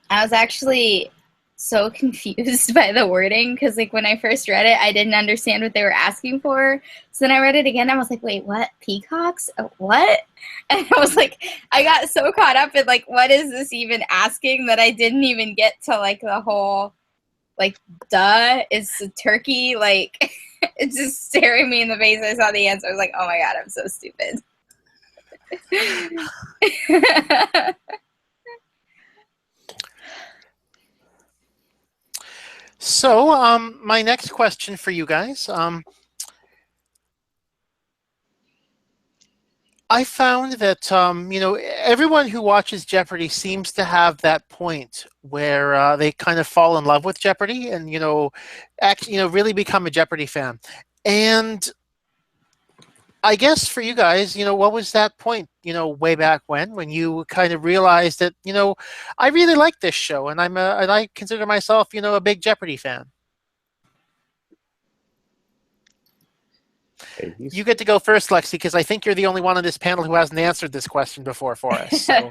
I was actually so confused by the wording because when I first read it, I didn't understand what they were asking for. So then I read it again. I was like, wait, what? Peacocks? What? And I was like, I got so caught up in what is this even asking that I didn't even get to the whole duh, it's a turkey. It's just staring me in the face. I saw the answer. I was like, oh my God, I'm so stupid. So, my next question for you guys. I found that everyone who watches Jeopardy seems to have that point where they kind of fall in love with Jeopardy and really become a Jeopardy fan. And I guess for you guys, what was that point, way back when you kind of realized that, I really like this show and I consider myself, a big Jeopardy fan. You get to go first, Lexi, because I think you're the only one on this panel who hasn't answered this question before for us. So.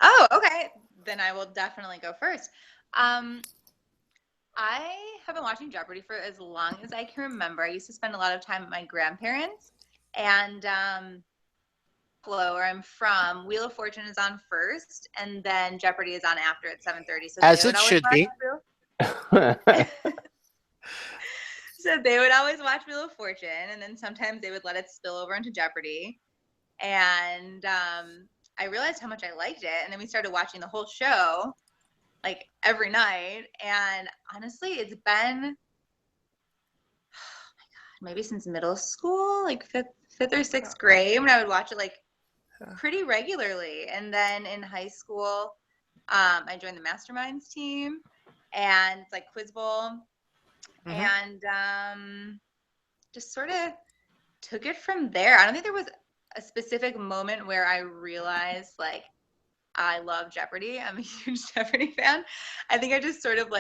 Oh, okay. Then I will definitely go first. I have been watching Jeopardy for as long as I can remember. I used to spend a lot of time with my grandparents. And where I'm from, Wheel of Fortune is on first, and then Jeopardy is on after at 7:30. So as it should be. So they would always watch Wheel of Fortune, and then sometimes they would let it spill over into Jeopardy. And I realized how much I liked it, and then we started watching the whole show, every night. And honestly, it's been, maybe since middle school, fifth or sixth grade, when I would watch it pretty regularly. And then in high school, I joined the Masterminds team, and it's Quiz Bowl, and just sort of took it from there. I don't think there was a specific moment where I realized I love Jeopardy. I'm a huge Jeopardy fan. I think I just sort of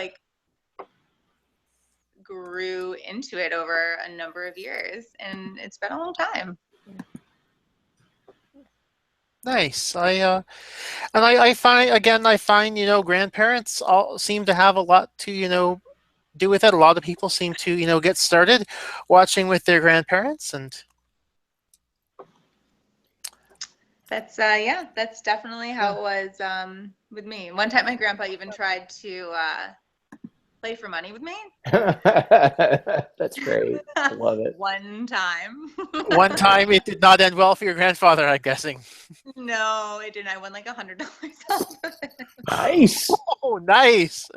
grew into it over a number of years, and it's been a long time. Nice. I find grandparents all seem to have a lot to do with it. A lot of people seem to get started watching with their grandparents, and that's that's definitely how it was with me. One time my grandpa even tried to play for money with me. That's great. I love it. One time. One time it did not end well for your grandfather, I'm guessing. No, it didn't. I won $100. Nice. Oh, nice.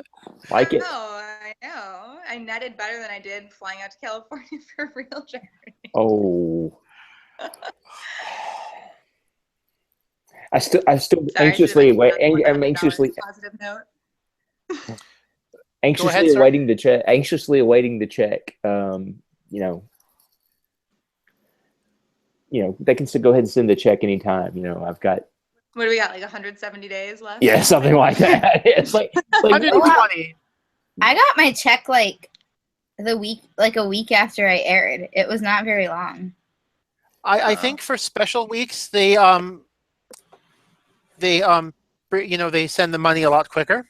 Like it. I know. I netted better than I did flying out to California for real Jeopardy. Oh. I still Sorry, anxiously wait. I'm anxiously positive note. Anxiously awaiting the check. Anxiously awaiting the check. They can still go ahead and send the check anytime. I've got. What do we got? 170 days left? Yeah, something like that. It's 120. I got my check a week after I aired. It was not very long. I think for special weeks they send the money a lot quicker.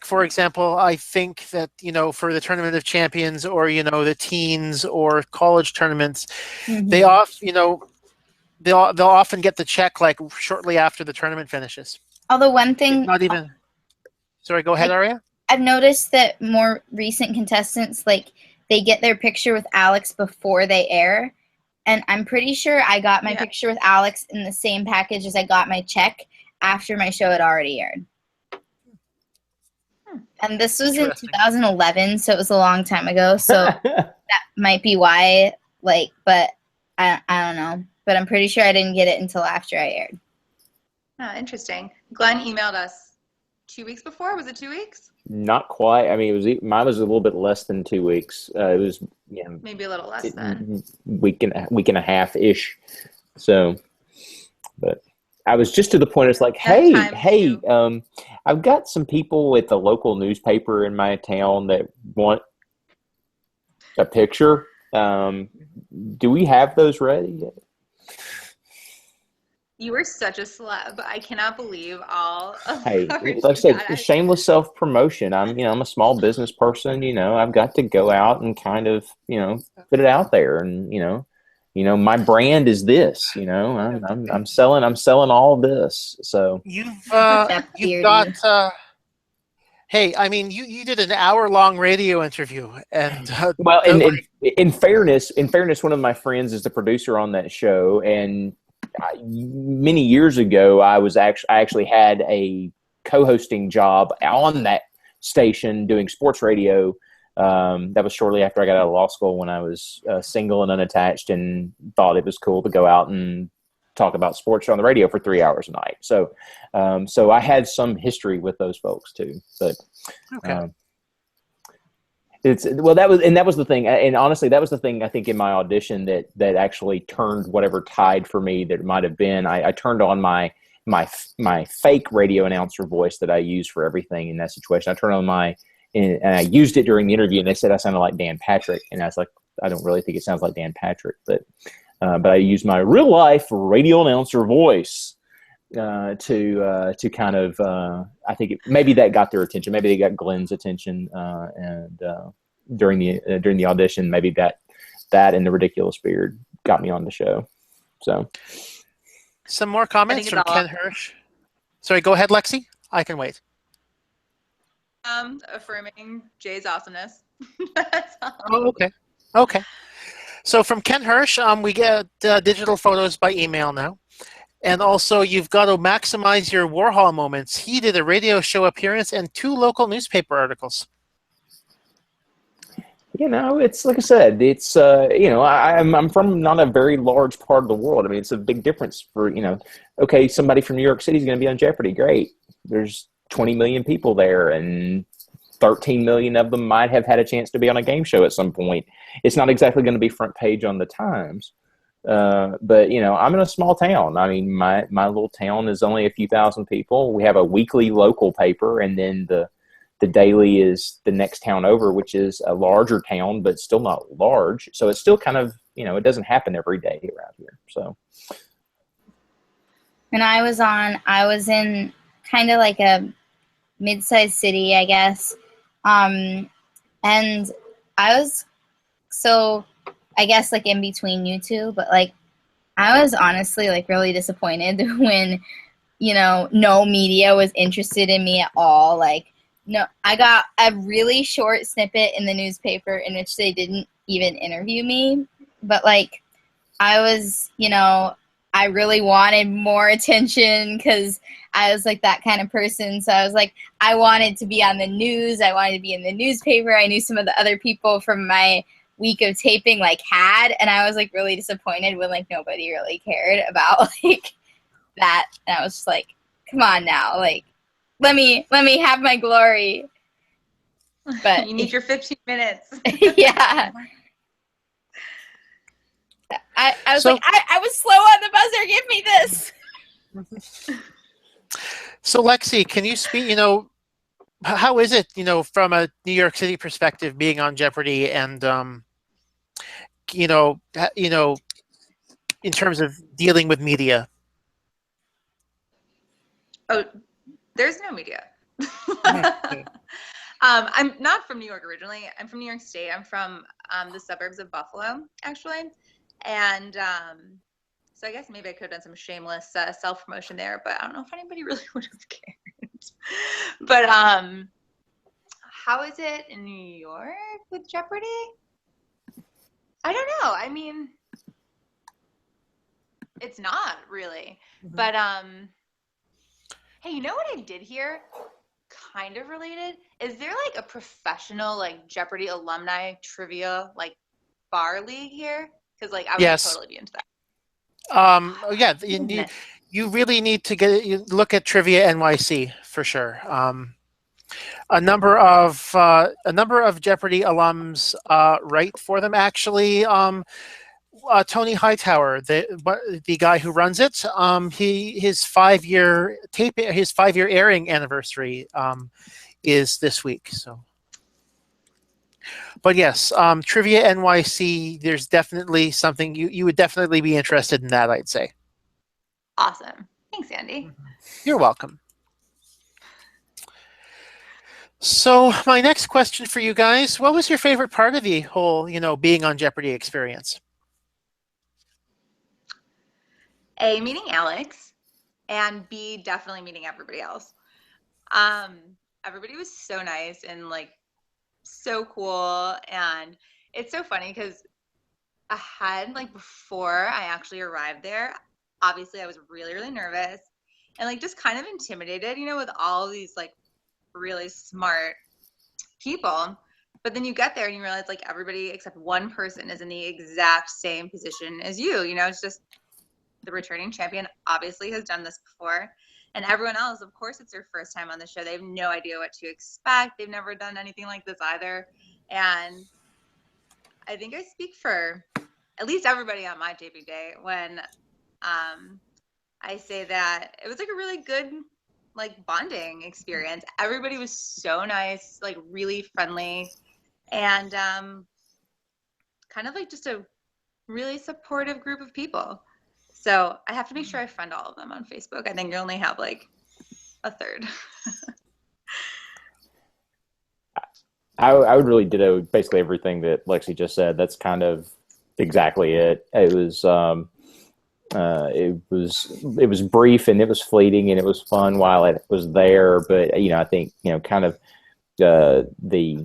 For example, I think that, for the Tournament of Champions or, the teens or college tournaments, they'll often get the check shortly after the tournament finishes. Although one thing... Not even... Sorry, go ahead, Aria. I've noticed that more recent contestants, like, they get their picture with Alex before they air. And I'm pretty sure I got my picture with Alex in the same package as I got my check after my show had already aired. And this was in 2011, so it was a long time ago. So that might be why, like, but I don't know. But I'm pretty sure I didn't get it until after I aired. Oh, interesting. Glenn emailed us 2 weeks before. Was it 2 weeks? Not quite. I mean, mine was a little bit less than 2 weeks. It was, you know, maybe a little less than week and a half ish. So, but I was just to the point. It's like, hey, I've got some people at the local newspaper in my town that want a picture. Do we have those ready yet? You were such a celeb. I cannot believe all. Hey, like I said, shameless self-promotion. I'm a small business person. I've got to go out and kind of, put it out there, and my brand is this. I'm selling all of this. So you've got. Hey, I mean, you did an hour-long radio interview, and well, in fairness, one of my friends is the producer on that show, and many years ago, I actually had a co-hosting job on that station doing sports radio. That was shortly after I got out of law school, when I was single and unattached, and thought it was cool to go out and talk about sports on the radio for 3 hours a night. So I had some history with those folks too. But okay. That was the thing, and honestly, that was the thing I think in my audition that actually turned whatever tide for me that it might have been. I turned on my fake radio announcer voice that I use for everything in that situation. I turned on and I used it during the interview, and they said I sounded like Dan Patrick, and I was like, I don't really think it sounds like Dan Patrick, but I used my real life radio announcer voice to kind of I think maybe that got their attention. Maybe they got Glenn's attention, and during the audition, maybe that and the ridiculous beard got me on the show. So, some more comments from Ken Hirsch. Sorry, go ahead, Lexi. I can wait. Affirming Jay's awesomeness. Oh, okay. So from Ken Hirsch, we get digital photos by email now. And also, you've got to maximize your Warhol moments. He did a radio show appearance and 2 local newspaper articles. It's like I said, it's, I'm from not a very large part of the world. I mean, it's a big difference for, okay, somebody from New York City is going to be on Jeopardy. Great. There's 20 million people there, and 13 million of them might have had a chance to be on a game show at some point. It's not exactly going to be front page on the Times. But I'm in a small town. I mean, my little town is only a few thousand people. We have a weekly local paper, and then the daily is the next town over, which is a larger town, but still not large. So it's still kind of, it doesn't happen every day around here. So when I was in kind of like a mid-sized city, I guess. And I was, so I guess like in between you two, but like I was honestly like really disappointed when, no media was interested in me at all. Like, no, I got a really short snippet in the newspaper in which they didn't even interview me. But like, I was, I really wanted more attention because I was like that kind of person. So I was like, I wanted to be on the news. I wanted to be in the newspaper. I knew some of the other people from my week of taping had, and I was like really disappointed when like nobody really cared about like that. And I was just like, come on now, like let me have my glory. But you need your 15 minutes. Yeah. I was like, I was slow on the buzzer. Give me this. So Lexi, can you speak, how is it, from a New York City perspective, being on Jeopardy, and, in terms of dealing with media? Oh, there's no media. I'm not from New York originally. I'm from New York State. I'm from the suburbs of Buffalo, actually. And so I guess maybe I could have done some shameless self-promotion there, but I don't know if anybody really would have cared. But how is it in New York with Jeopardy? I don't know. I mean, it's not really. Mhm. But hey, you know what I did hear? Kind of related. Is there like a professional like Jeopardy alumni trivia like bar league here? Because like I would Yes. totally be into that. Yeah, you really need to look at Trivia NYC for sure. A number of Jeopardy alums write for them. Actually, Tony Hightower, the guy who runs it, his 5-year airing anniversary is this week. So, but yes, Trivia NYC. There's definitely something you would definitely be interested in that, I'd say. Awesome. Thanks, Andy. You're welcome. So my next question for you guys, what was your favorite part of the whole, being on Jeopardy experience? A, meeting Alex, and B, definitely meeting everybody else. Everybody was so nice and like so cool, and it's so funny because before I actually arrived there, obviously I was really, really nervous and like just kind of intimidated, with all these like really smart people. But then you get there and you realize like everybody except one person is in the exact same position as you. It's just the returning champion obviously has done this before. And everyone else, of course, it's their first time on the show. They have no idea what to expect. They've never done anything like this either. And I think I speak for at least everybody on my taping day when I say that it was like a really good like bonding experience. Everybody was so nice, like really friendly, and kind of like just a really supportive group of people. So I have to make sure I friend all of them on Facebook. I think you only have like a third. I would really ditto basically everything that Lexi just said. That's kind of exactly it. It was brief and it was fleeting and it was fun while it was there. But I think kind of the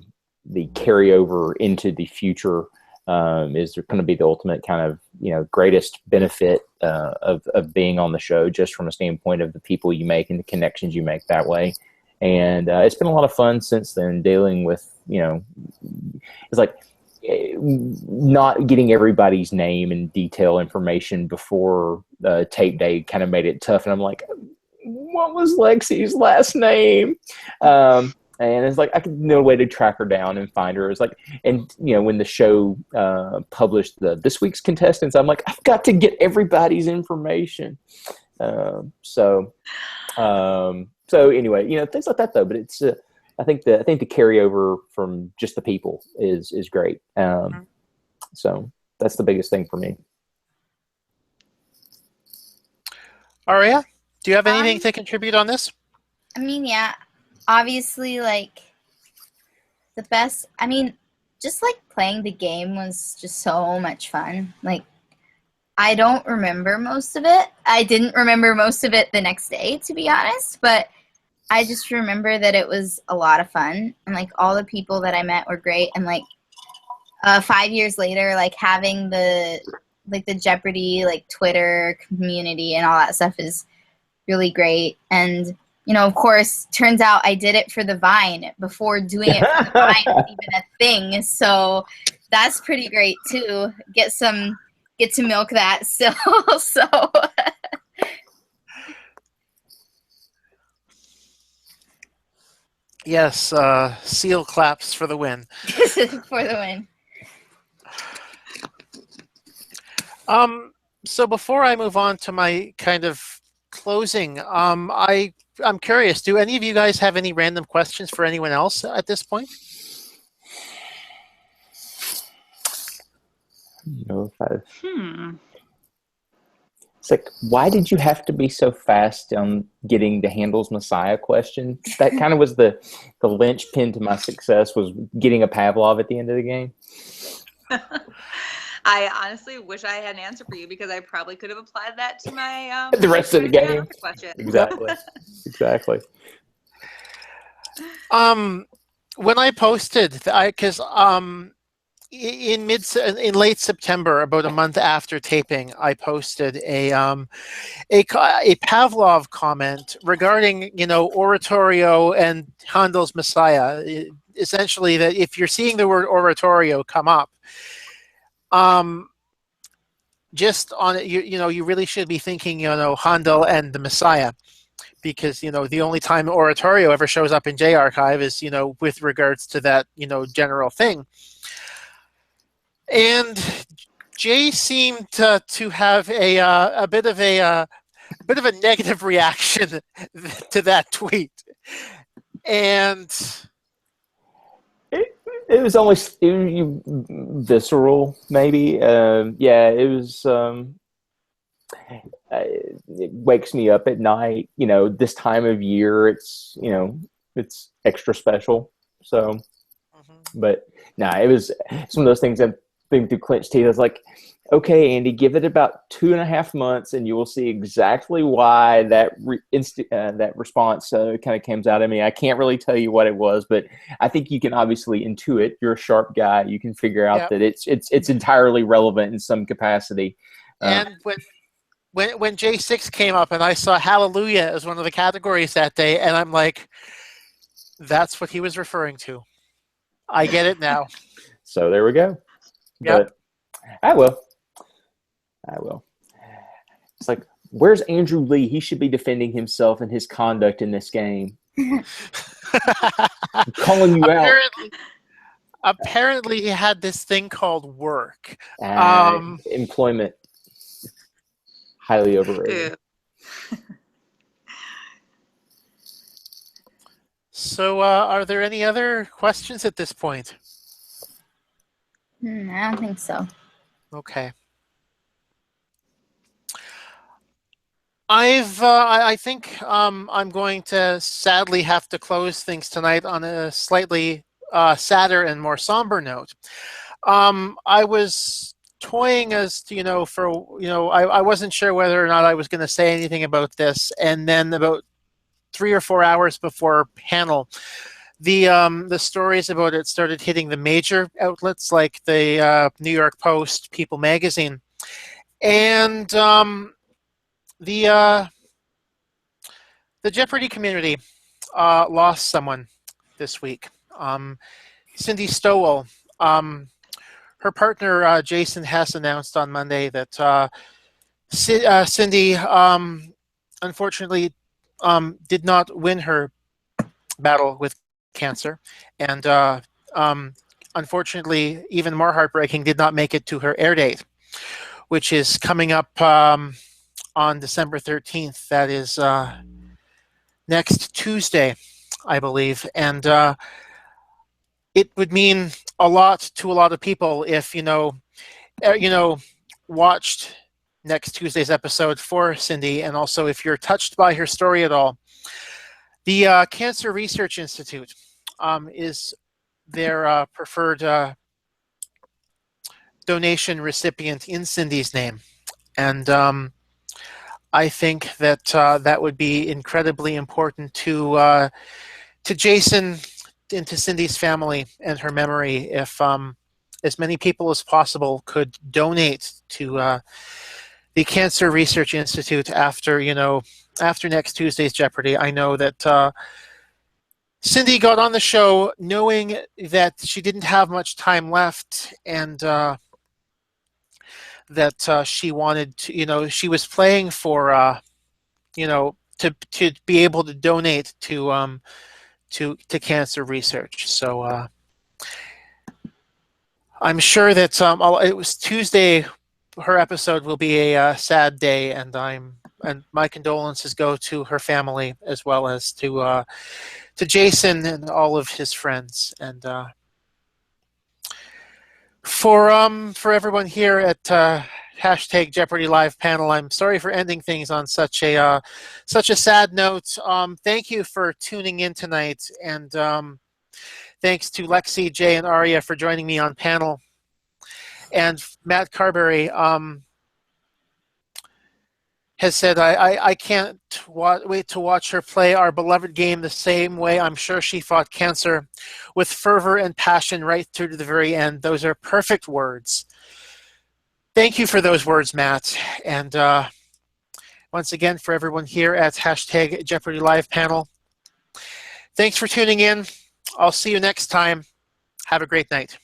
carryover into the future is going to be the ultimate kind of greatest benefit of being on the show, just from a standpoint of the people you make and the connections you make that way. And it's been a lot of fun since then, dealing with it's like not getting everybody's name and detail information before tape day kind of made it tough. And I'm like, what was Lexi's last name? And it's like, I could no way to track her down and find her. It's like, and when the show published this week's contestants, I'm like, I've got to get everybody's information. So anyway, things like that though. But it's I think the carryover from just the people is great. So that's the biggest thing for me. Aria, do you have anything to contribute on this? I mean, yeah, obviously, like the best. I mean, just like playing the game was just so much fun. Like, I don't remember most of it. I didn't remember most of it the next day, to be honest, but I just remember that it was a lot of fun, and like all the people that I met were great. And like 5 years later, like having the Jeopardy like Twitter community and all that stuff is really great. And of course, turns out I did it for the Vine before doing it for the Vine was even a thing. So that's pretty great too. Get to milk that still. So. Yes, seal claps for the win. For the win. So before I move on to my kind of closing, I'm curious, do any of you guys have any random questions for anyone else at this point? No, It's like, why did you have to be so fast on getting the Handel's Messiah question? That kind of was the linchpin to my success, was getting a Pavlov at the end of the game. I honestly wish I had an answer for you, because I probably could have applied that to my the rest of the game. Question. Exactly. when I posted, because in late September, about a month after taping, I posted a Pavlov comment regarding oratorio and Handel's Messiah. Essentially, that if you're seeing the word oratorio come up, just on it, you really should be thinking Handel and the Messiah, because the only time oratorio ever shows up in J Archive is with regards to that general thing. And Jay seemed to have a bit of a negative reaction to that tweet, and it was almost visceral, maybe. Yeah, it was. It wakes me up at night. This time of year, it's extra special. So, but it was some of those things I'm thinking through clenched teeth. I was like, okay, Andy, give it about 2.5 months, and you will see exactly why that response kind of comes out of me. I can't really tell you what it was, but I think you can obviously intuit. You're a sharp guy. You can figure out that it's entirely relevant in some capacity. And when J6 came up, and I saw Hallelujah as one of the categories that day, and I'm like, that's what he was referring to. I get it now. So there we go. Yep. But I will. It's like, where's Andrew Lee? He should be defending himself and his conduct in this game. I'm calling you out. Apparently, he had this thing called work. Employment. Highly overrated. So, are there any other questions at this point? I don't think so. Okay. I think I'm going to sadly have to close things tonight on a slightly sadder and more somber note. I was toying as to, I wasn't sure whether or not I was going to say anything about this, and then about 3 or 4 hours before panel, the stories about it started hitting the major outlets like the New York Post, People Magazine, and the Jeopardy community lost someone this week. Cindy Stowell. Her partner Jason Hess announced on Monday that Cindy unfortunately did not win her battle with cancer, and unfortunately, even more heartbreaking, did not make it to her air date, which is coming up on December 13th. That is next Tuesday, I believe, and it would mean a lot to a lot of people if watched next Tuesday's episode for Cindy, and also if you're touched by her story at all. The Cancer Research Institute is their preferred donation recipient in Cindy's name, and I think that that would be incredibly important to Jason and to Cindy's family and her memory if as many people as possible could donate to the Cancer Research Institute after next Tuesday's Jeopardy. I know that Cindy got on the show knowing that she didn't have much time left, and that she wanted to, she was playing for, to be able to donate to cancer research. So I'm sure that it was Tuesday. Her episode will be a sad day, and my condolences go to her family as well as to Jason and all of his friends, and for everyone here at hashtag Jeopardy Live Panel. I'm sorry for ending things on such a sad note. Thank you for tuning in tonight, and thanks to Lexi, Jay, and Aria for joining me on panel. And Matt Carberry, has said, I can't wait to watch her play our beloved game the same way I'm sure she fought cancer, with fervor and passion right through to the very end. Those are perfect words. Thank you for those words, Matt. And once again, for everyone here at hashtag Jeopardy Live Panel, thanks for tuning in. I'll see you next time. Have a great night.